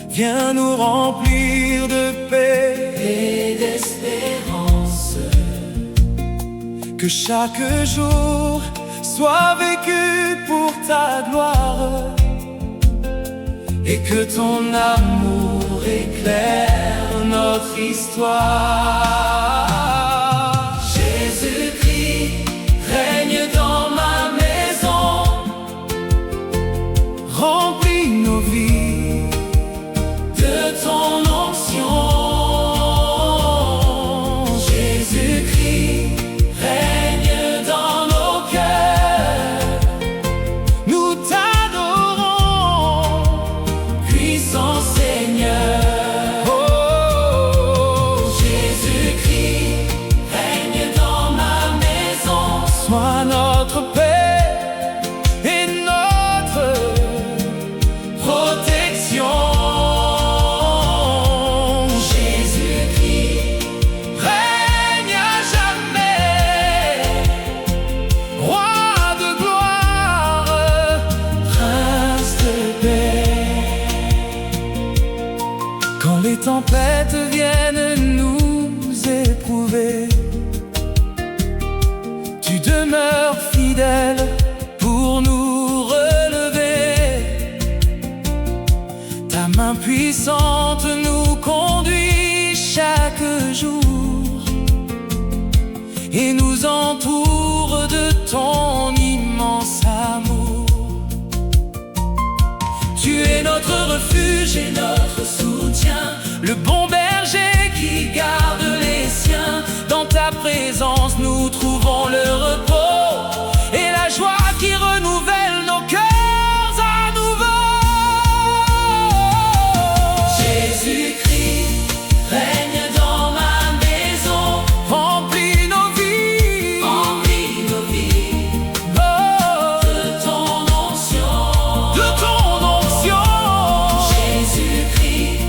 Viens nous remplir de paix Et d'espérance, que chaque jour soit vécu pour ta gloire et que ton amour éclaire notre histoire. Jésus-Christ règne dans ma maison, remplis nos vies de ton onction. Jésus-Christ règne dans nos cœurs. Nous t'adorons, puissant Seigneur. Oh, Jésus-Christ tempêtes viennent nous éprouver, tu demeures fidèle pour nous relever. Ta main puissante nous conduit chaque jour et nous entoure de ton immense amour. Tu es notre refuge et notre soutien, le bon berger qui garde les siens. Dans ta présence nous trouvons le repos et la joie qui renouvelle nos cœurs à nouveau. Jésus-Christ règne dans ma maison, Remplis nos vies, remplis nos vies oh, de ton onction. de ton onction. Jésus-Christ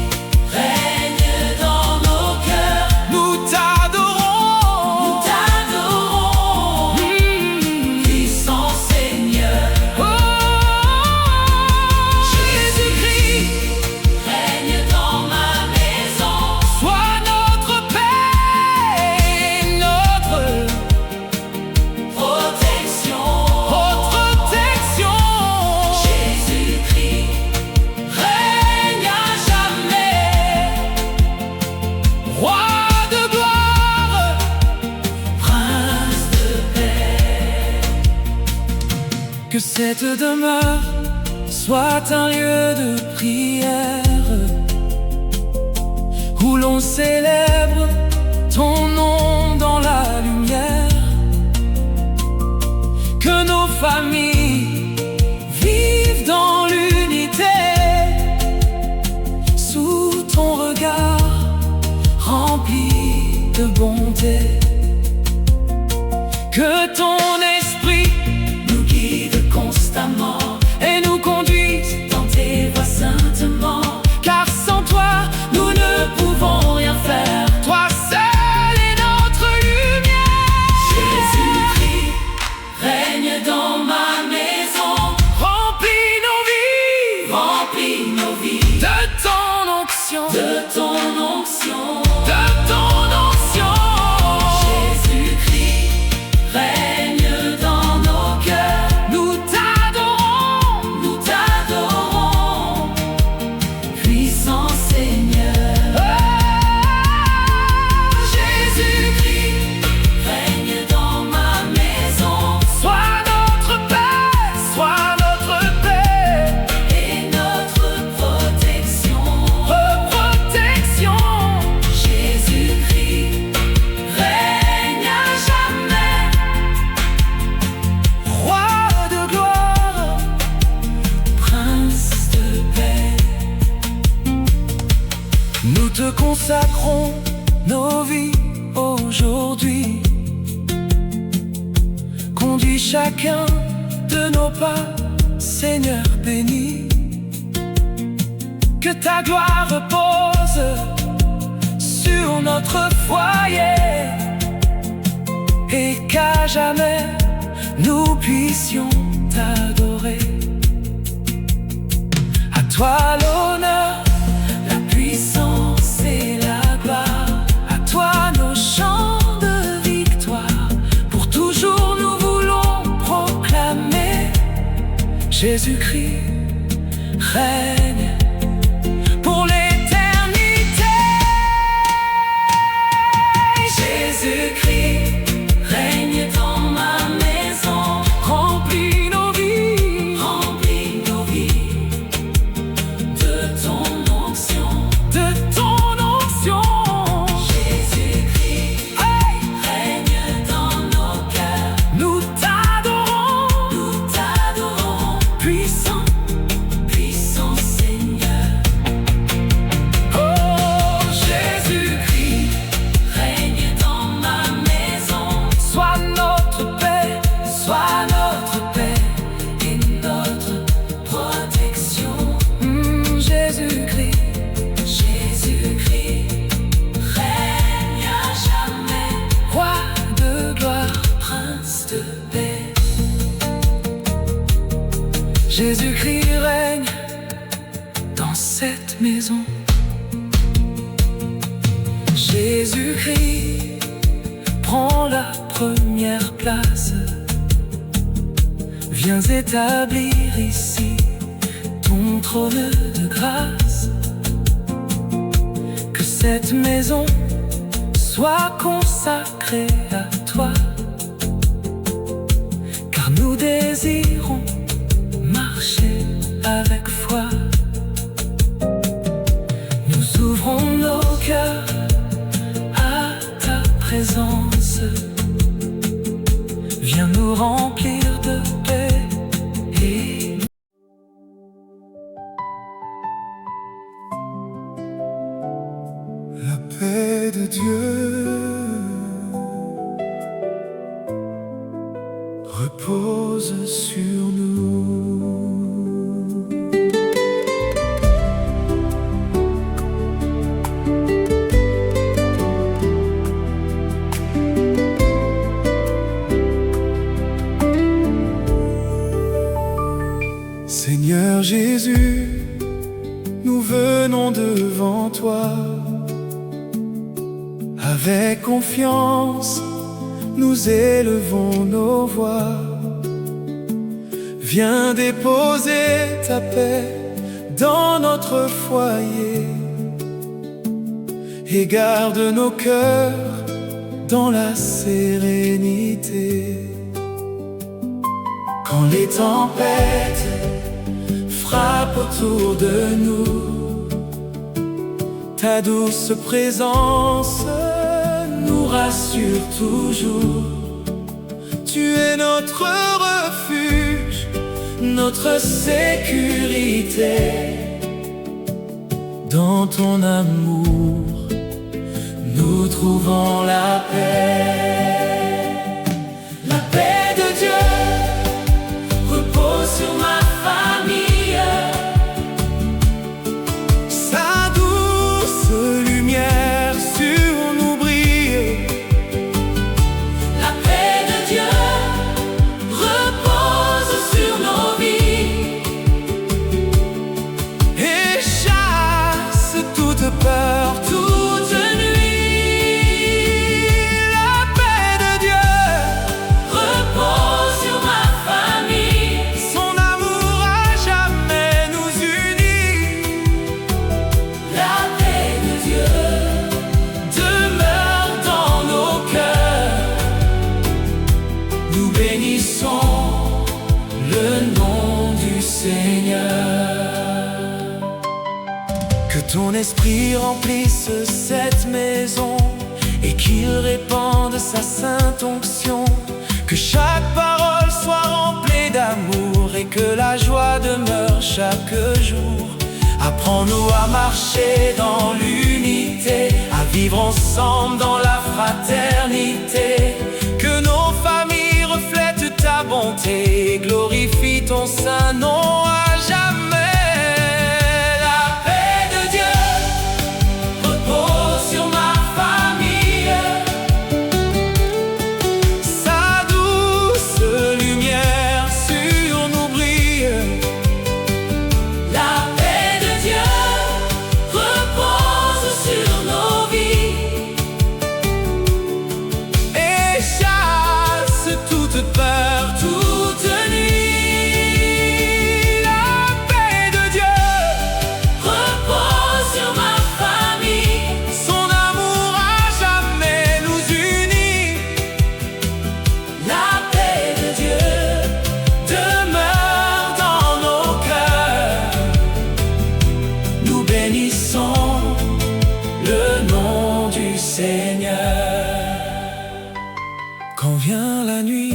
règne dans nos cœurs, Nous t'adorons, nous t'adorons, puissant Seigneur. oh, Jésus-Christ, Règne dans ma maison, sois notre paix et notre protection. protection. Jésus-Christ règne à jamais, Roi de gloire, Prince de paix. que cette demeure soit un lieu de prière où l'on célèbre ton nom dans la lumière. Que nos familles vivent dans l'unité sous ton regard rempli de bonté. Que ton esprit Nous guide constamment et nous conduise, dans tes voies saintement. car sans toi nous ne pouvons rien faire. Toi seul est notre lumière. Jésus-Christ règne dans ma maison, Remplis nos vies remplis nos vies de ton onction, de ton onction. de ton onction. Jésus-Christ règne dans nos cœurs, Nous t'adorons, nous t'adorons, puissant Seigneur. Jésus-Christ, Règne dans ma maison sois notre paix, sois notre paix, et notre protection. protection. Jésus-Christ règne à jamais, Roi de gloire, Prince de paix. nous te consacrons nos vies aujourd'hui. Conduis chacun de nos pas, Seigneur béni. Que ta gloire repose sur notre foyer et qu'à jamais nous puissions t'adorer. À toi l'honneur, La puissance et la gloire, à toi nos chants de victoire. Pour toujours nous voulons proclamer Jésus-Christ règne pour l'éternité. Jésus-Christ règne dans ma maison, Remplis nos vies remplis nos vies de ton onction. de ton onction. Jésus-Christ Hey! règne dans nos cœurs, Nous t'adorons, nous t'adorons, puissant, puissant Seigneur. oh Jésus-Christ, Règne dans ma maison, sois notre paix, sois notre paix et notre protection. Jésus-Christ, Jésus-Christ règne à jamais, Roi de gloire. Prince de paix. Jésus-Christ règne dans cette maison. Jésus-Christ prend la première place. Viens établir ici ton trône de grâce. Que cette maison soit consacrée à toi, car nous désirons marcher avec foi. Nous ouvrons nos cœurs à ta présence. Viens nous remplir de paix et la paix de Dieu repose sur nous. Seigneur Jésus, nous venons devant toi. Avec confiance, nous élevons nos voix. Viens déposer ta paix dans notre foyer et garde nos cœurs dans la sérénité. Quand les tempêtes frappent autour de nous, ta douce présence nous rassure toujours. Tu es notre refuge, notre sécurité. Dans ton amour, nous trouvons la paix. La paix de Dieu repose sur ma famille. Sa douce lumière sur nous brille. La paix de Dieu repose sur nos vies Et chasse toute peur, toute nuit. La paix de Dieu repose sur ma famille. son amour à jamais nous unit. La paix de Dieu Demeure dans nos cœurs. Nous bénissons le nom du Seigneur. Que ton esprit remplisse cette maison et qu'il répande sa sainte onction. Que chaque parole soit remplie d'amour et que la joie demeure chaque jour. Apprends-nous à marcher dans l'unité, à vivre ensemble dans la fraternité. Que nos familles reflètent ta bonté et glorifient ton saint nom à jamais. La paix de Dieu repose sur ma famille. Sa douce lumière sur nous brille. La paix de Dieu repose sur nos vies Et chasse toute peur, toute nuit. La paix de Dieu repose sur ma famille. son amour à jamais nous unit. La paix de Dieu Demeure dans nos cœurs. Nous bénissons le nom du Seigneur. Quand vient la nuit,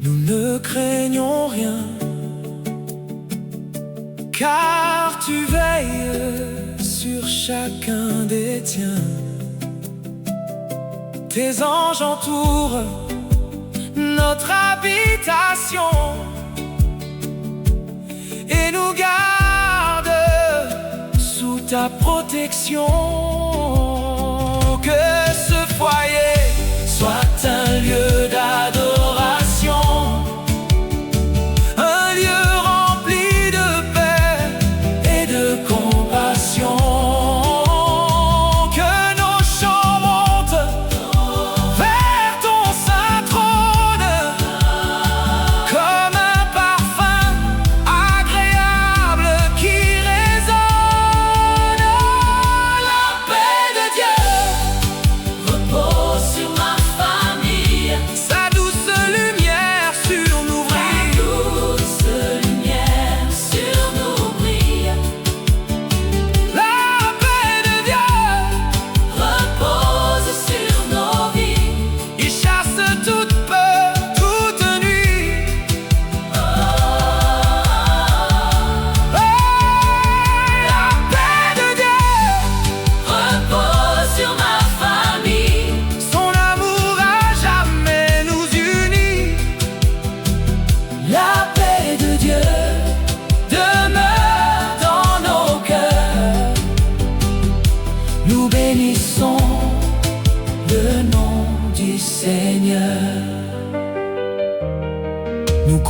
nous ne craignons rien, car tu veilles sur chacun des tiens. Tes anges entourent notre habitation et nous gardent sous ta protection. Que ce foyer soit un lieu d'adoration, un lieu rempli de paix et de compassion. Que nos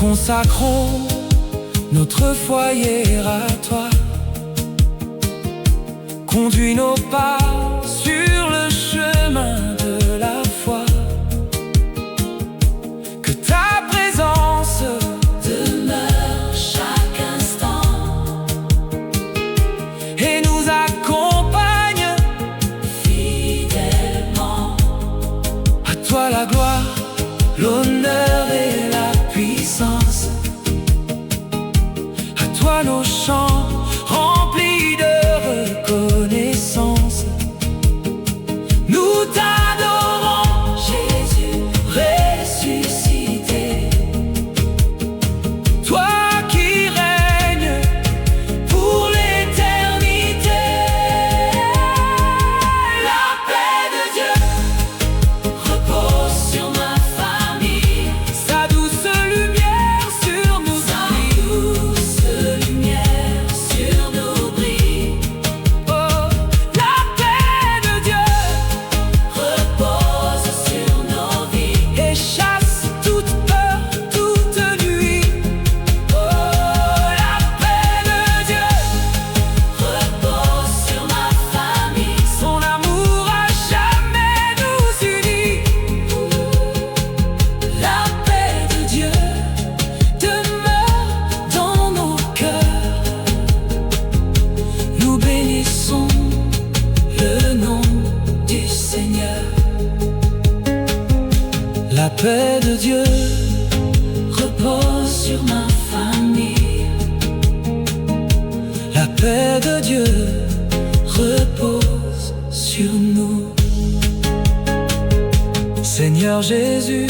consacrons notre foyer à toi. Conduis nos pas sur le chemin de la foi. Que ta présence demeure chaque instant et nous accompagne fidèlement. À toi la gloire, l'honneur et la puissance. À toi nos chants remplis de reconnaissance. Nous t'adorons, Jésus ressuscité, toi qui règnes pour l'éternité. la paix de Dieu repose sur ma famille. Sa douce lumière sur nous Sa brille. douce lumière sur nous brille. Oh, la paix de Dieu Repose sur nos vies. et chasse toute peur, toute nuit. Oh, la paix de Dieu repose sur ma famille. Son amour à jamais nous unit. La paix de Dieu demeure dans nos cœurs. Nous bénissons le nom du Seigneur. La paix de Dieu Repose sur ma famille. la paix de Dieu repose sur nous. Seigneur Jésus,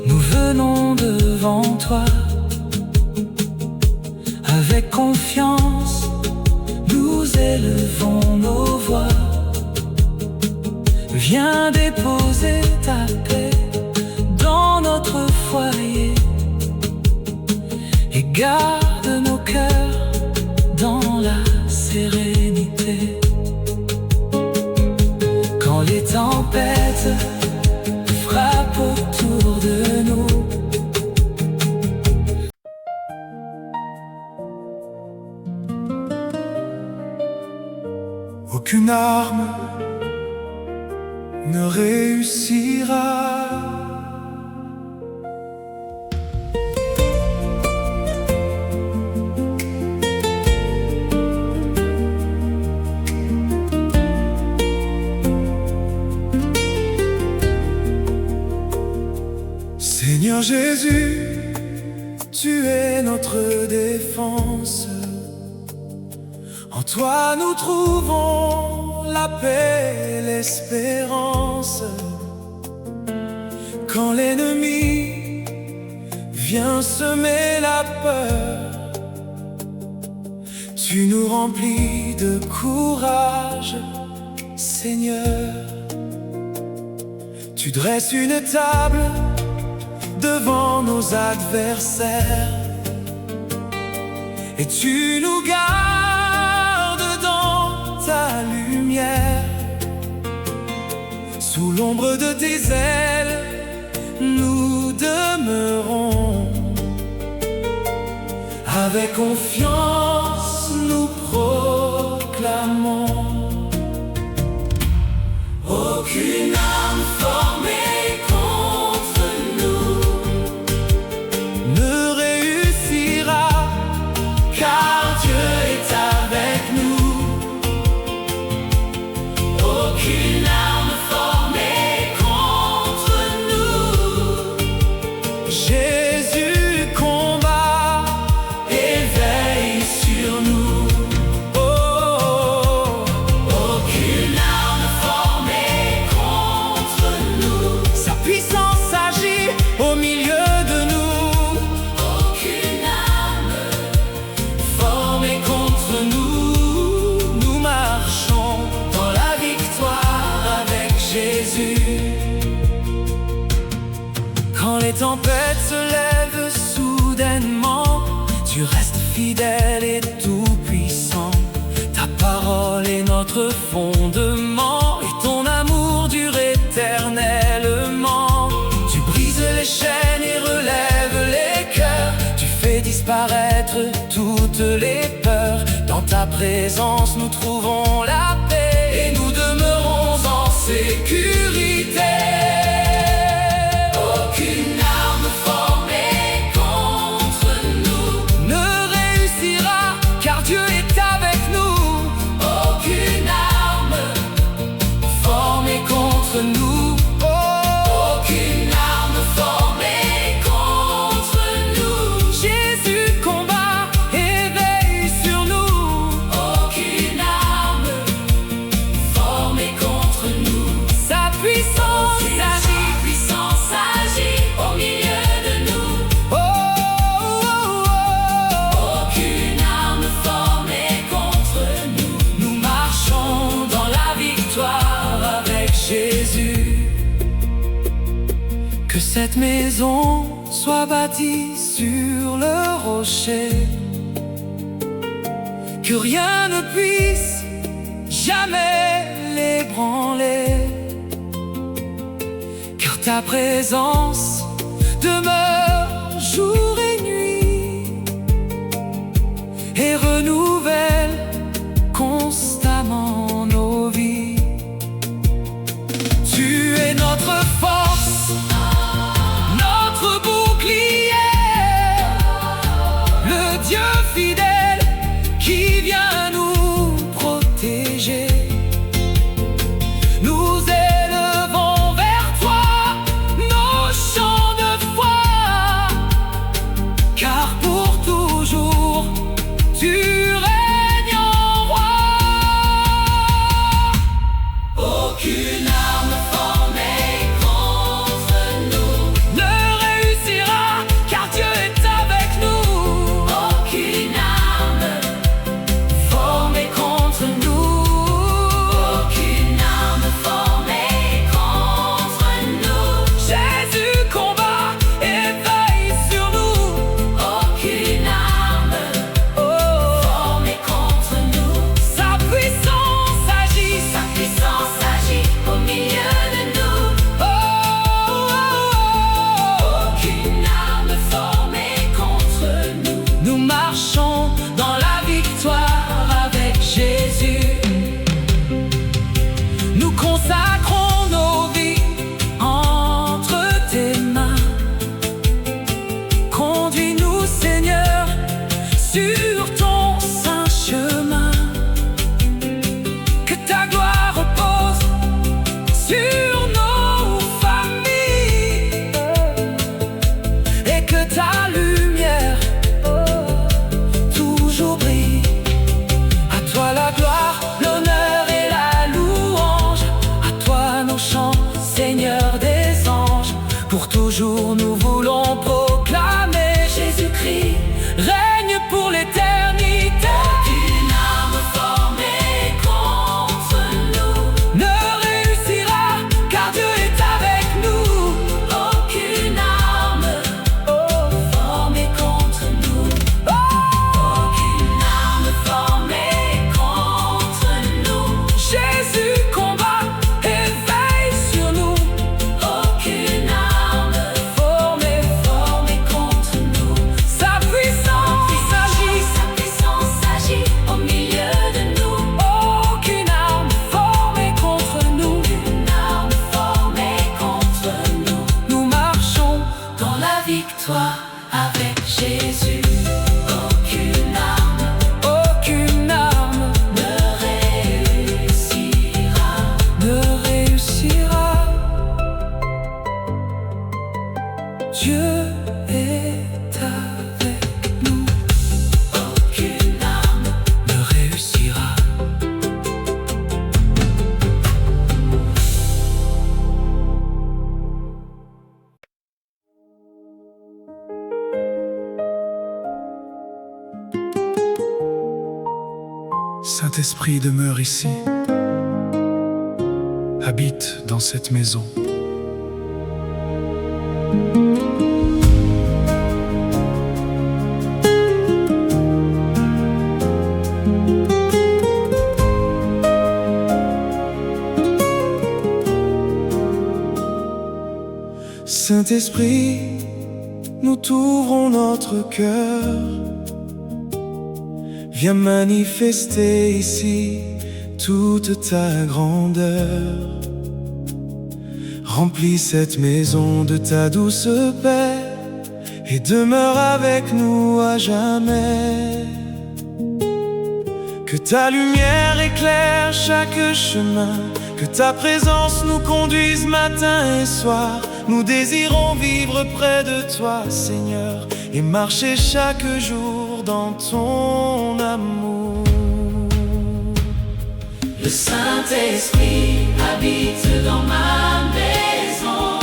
nous venons devant toi. Avec confiance, nous élevons nos voix. Viens déposer ta paix dans notre foyer et garde nos cœurs dans la sérénité. Quand les tempêtes frappent autour de nous, aucune arme ne réussira. Seigneur Jésus, tu es notre défense. En toi nous trouvons la paix et l'espérance. Quand l'ennemi vient semer la peur, tu nous remplis de courage, Seigneur. Tu dresses une table devant nos adversaires et tu nous gardes dans ta lumière. Sous l'ombre de tes ailes, nous demeurons. Avec confiance, nous proclamons. Aucune arme formée contre nous Ne réussira, car Dieu est avec nous. Aucune arme formée contre nous. Jésus combat Et veille sur nous. oh, oh, oh. Aucune arme formée contre nous. Sa puissance agit au milieu de nous. Aucune arme Formés contre nous, nous marchons dans la victoire avec Jésus. Quand les tempêtes se lèvent soudainement, tu restes fidèle et tout-puissant. Ta parole est notre fondement et ton amour dure éternellement. Tu brises les chaînes et relèves les disparaître toutes les peurs. Dans ta présence nous trouvons la paix et nous demeurons en sécurité. Aucune arme formée contre nous ne réussira, car Dieu est avec nous. Aucune arme formée contre nous. Aucune arme formée contre nous. Jésus combat et veille sur nous. Aucune arme formée contre nous. Sa puissance agit au milieu de nous. Aucune arme formée contre nous. Nous marchons dans la victoire avec Jésus. Que cette maison soit bâtie sur le rocher, que rien ne puisse jamais l'ébranler, car ta présence demeure jour et nuit et renouvelle constamment nos vies. Tu es notre force, notre bouclier, le Dieu fidèle qui vient nous protéger. Nous élevons vers toi nos chants de foi, car pour toujours tu règnes en roi. Aucune arme formée contre nous ne réussira, car Dieu est avec nous. Aucune arme formée contre nous. Aucune arme formée contre nous. Jésus combat et veille sur nous. Aucune arme formée contre nous. Sa puissance agit au milieu de nous. Aucune arme formée contre nous. Nous marchons dans la victoire avec Jésus. Nous consacrons nos vies entre tes mains. Conduis-nous, Seigneur, sur ton saint chemin. Que ta gloire repose sur nos familles et que ta lumière toujours brille. À toi la gloire, l'honneur et la louange. À toi nos chants, Seigneur des anges. Pour toujours nous voulons proclamer Jésus-Christ règne pour l'éternité. Aucune arme formée contre nous ne réussira, car Dieu est avec nous. Aucune arme formée contre nous. Aucune arme formée contre nous. Jésus combat et veille sur nous. Aucune arme formée contre nous. Sa puissance agit au milieu de nous. Aucune arme formée contre nous. Aucune arme formée contre nous. Nous marchons dans la victoire avec Jésus. Aucune arme ne réussira. Dieu est avec nous. Aucune arme ne réussira. Saint-Esprit demeure ici, habite dans cette maison. Saint-Esprit, nous t'ouvrons notre cœur. Viens manifester ici toute ta grandeur. Remplis cette maison de ta douce paix et demeure avec nous à jamais. Que ta lumière éclaire chaque chemin, que ta présence nous conduise matin et soir. Nous désirons vivre près de toi, Seigneur, et marcher chaque jour dans ton amour. Le Saint-Esprit habite dans ma maison.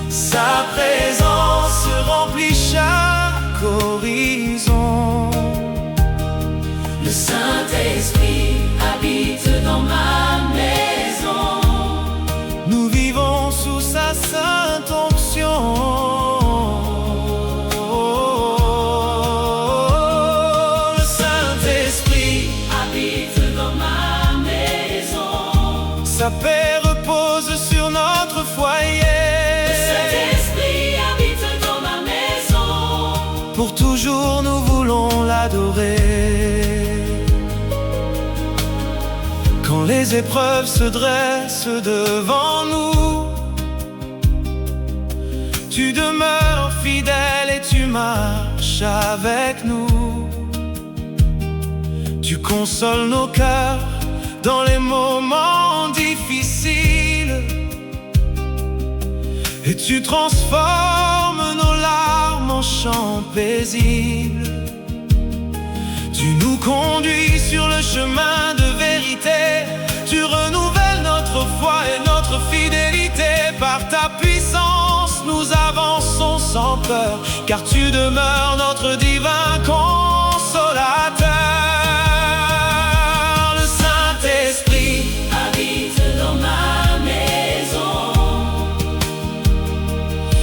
Sa présence remplit chaque horizon. Le Saint-Esprit habite dans ma maison. Nous vivons sous sa sainte onction. Le Saint-Esprit habite dans ma maison. Sa paix repose sur notre foyer. Le Saint-Esprit habite dans ma maison. Pour toujours nous voulons l'adorer. Quand les épreuves se dressent devant nous, tu demeures fidèle et tu marches avec nous. Tu consoles nos cœurs dans les moments difficiles et tu transformes nos larmes en chants paisibles. Tu nous conduis sur le chemin de vérité. Tu renouvelles notre foi et notre fidélité. Par ta puissance, nous avançons sans peur, car tu demeures notre divin consolateur. Le Saint-Esprit habite dans ma maison.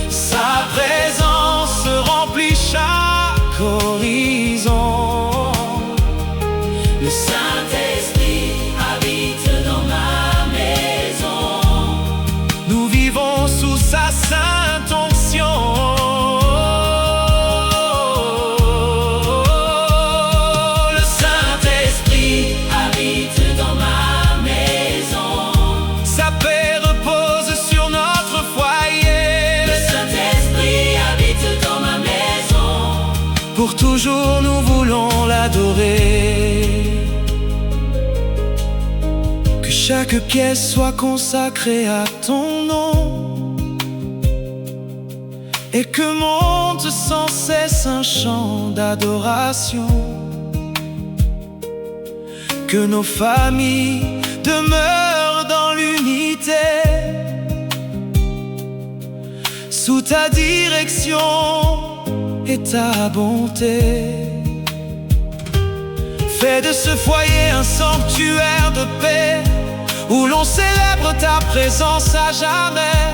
Sa présence remplit chaque horizon. Le Saint-Esprit habite dans ma maison. Nous vivons sous sa sainte onction. Le Saint-Esprit habite dans ma maison. Sa paix repose sur notre foyer. Le Saint-Esprit habite dans ma maison. Pour toujours nous voulons l'adorer. Que chaque pièce soit consacrée à ton nom et que monte sans cesse un chant d'adoration. Que nos familles demeurent dans l'unité, sous ta direction et ta bonté. Fais de ce foyer un sanctuaire de paix, où l'on célèbre ta présence à jamais.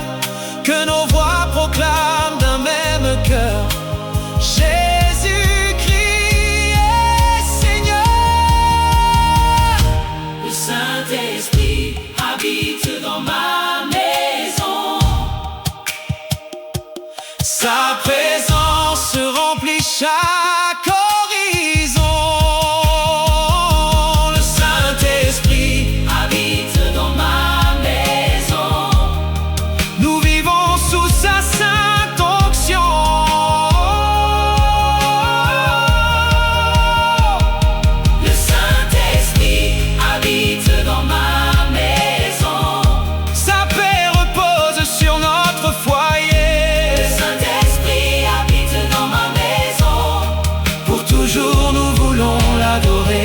Que nos voix proclament d'un même cœur: Jésus-Christ est Seigneur. Le Saint-Esprit habite dans ma maison. Sa présence remplit chaque horizon. Le Saint-Esprit habite dans ma maison. nous vivons sous sa sainte onction. Le Saint-Esprit habite dans ma maison. Sa paix repose sur notre foyer. Le Saint-Esprit habite dans ma maison. Pour toujours nous voulons l'adorer.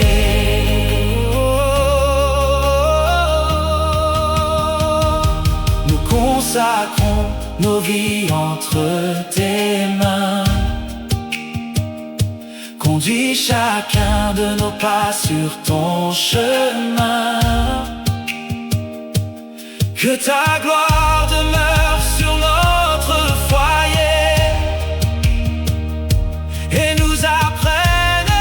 Nous consacrons nos vies entre tes mains. Conduis chacun de nos pas sur ton chemin. Que ta gloire demeure sur notre foyer et nous apprenne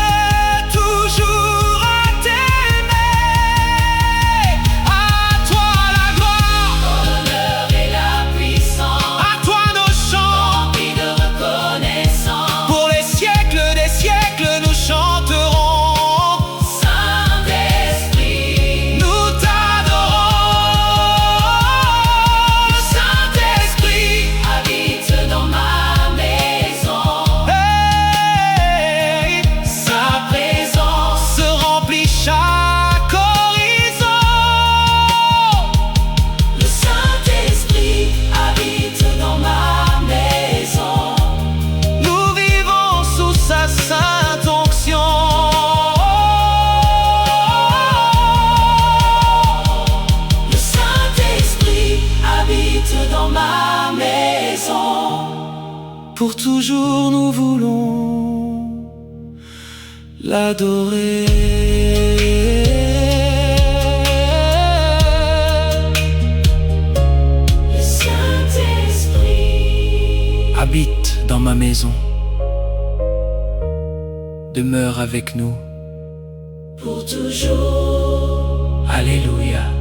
toujours à t'aimer. À toi la gloire, L'honneur et la puissance. à toi nos chants. pour toujours nous voulons l'adorer. Le Saint-Esprit Habite dans ma maison, demeure avec nous. pour toujours. Alléluia.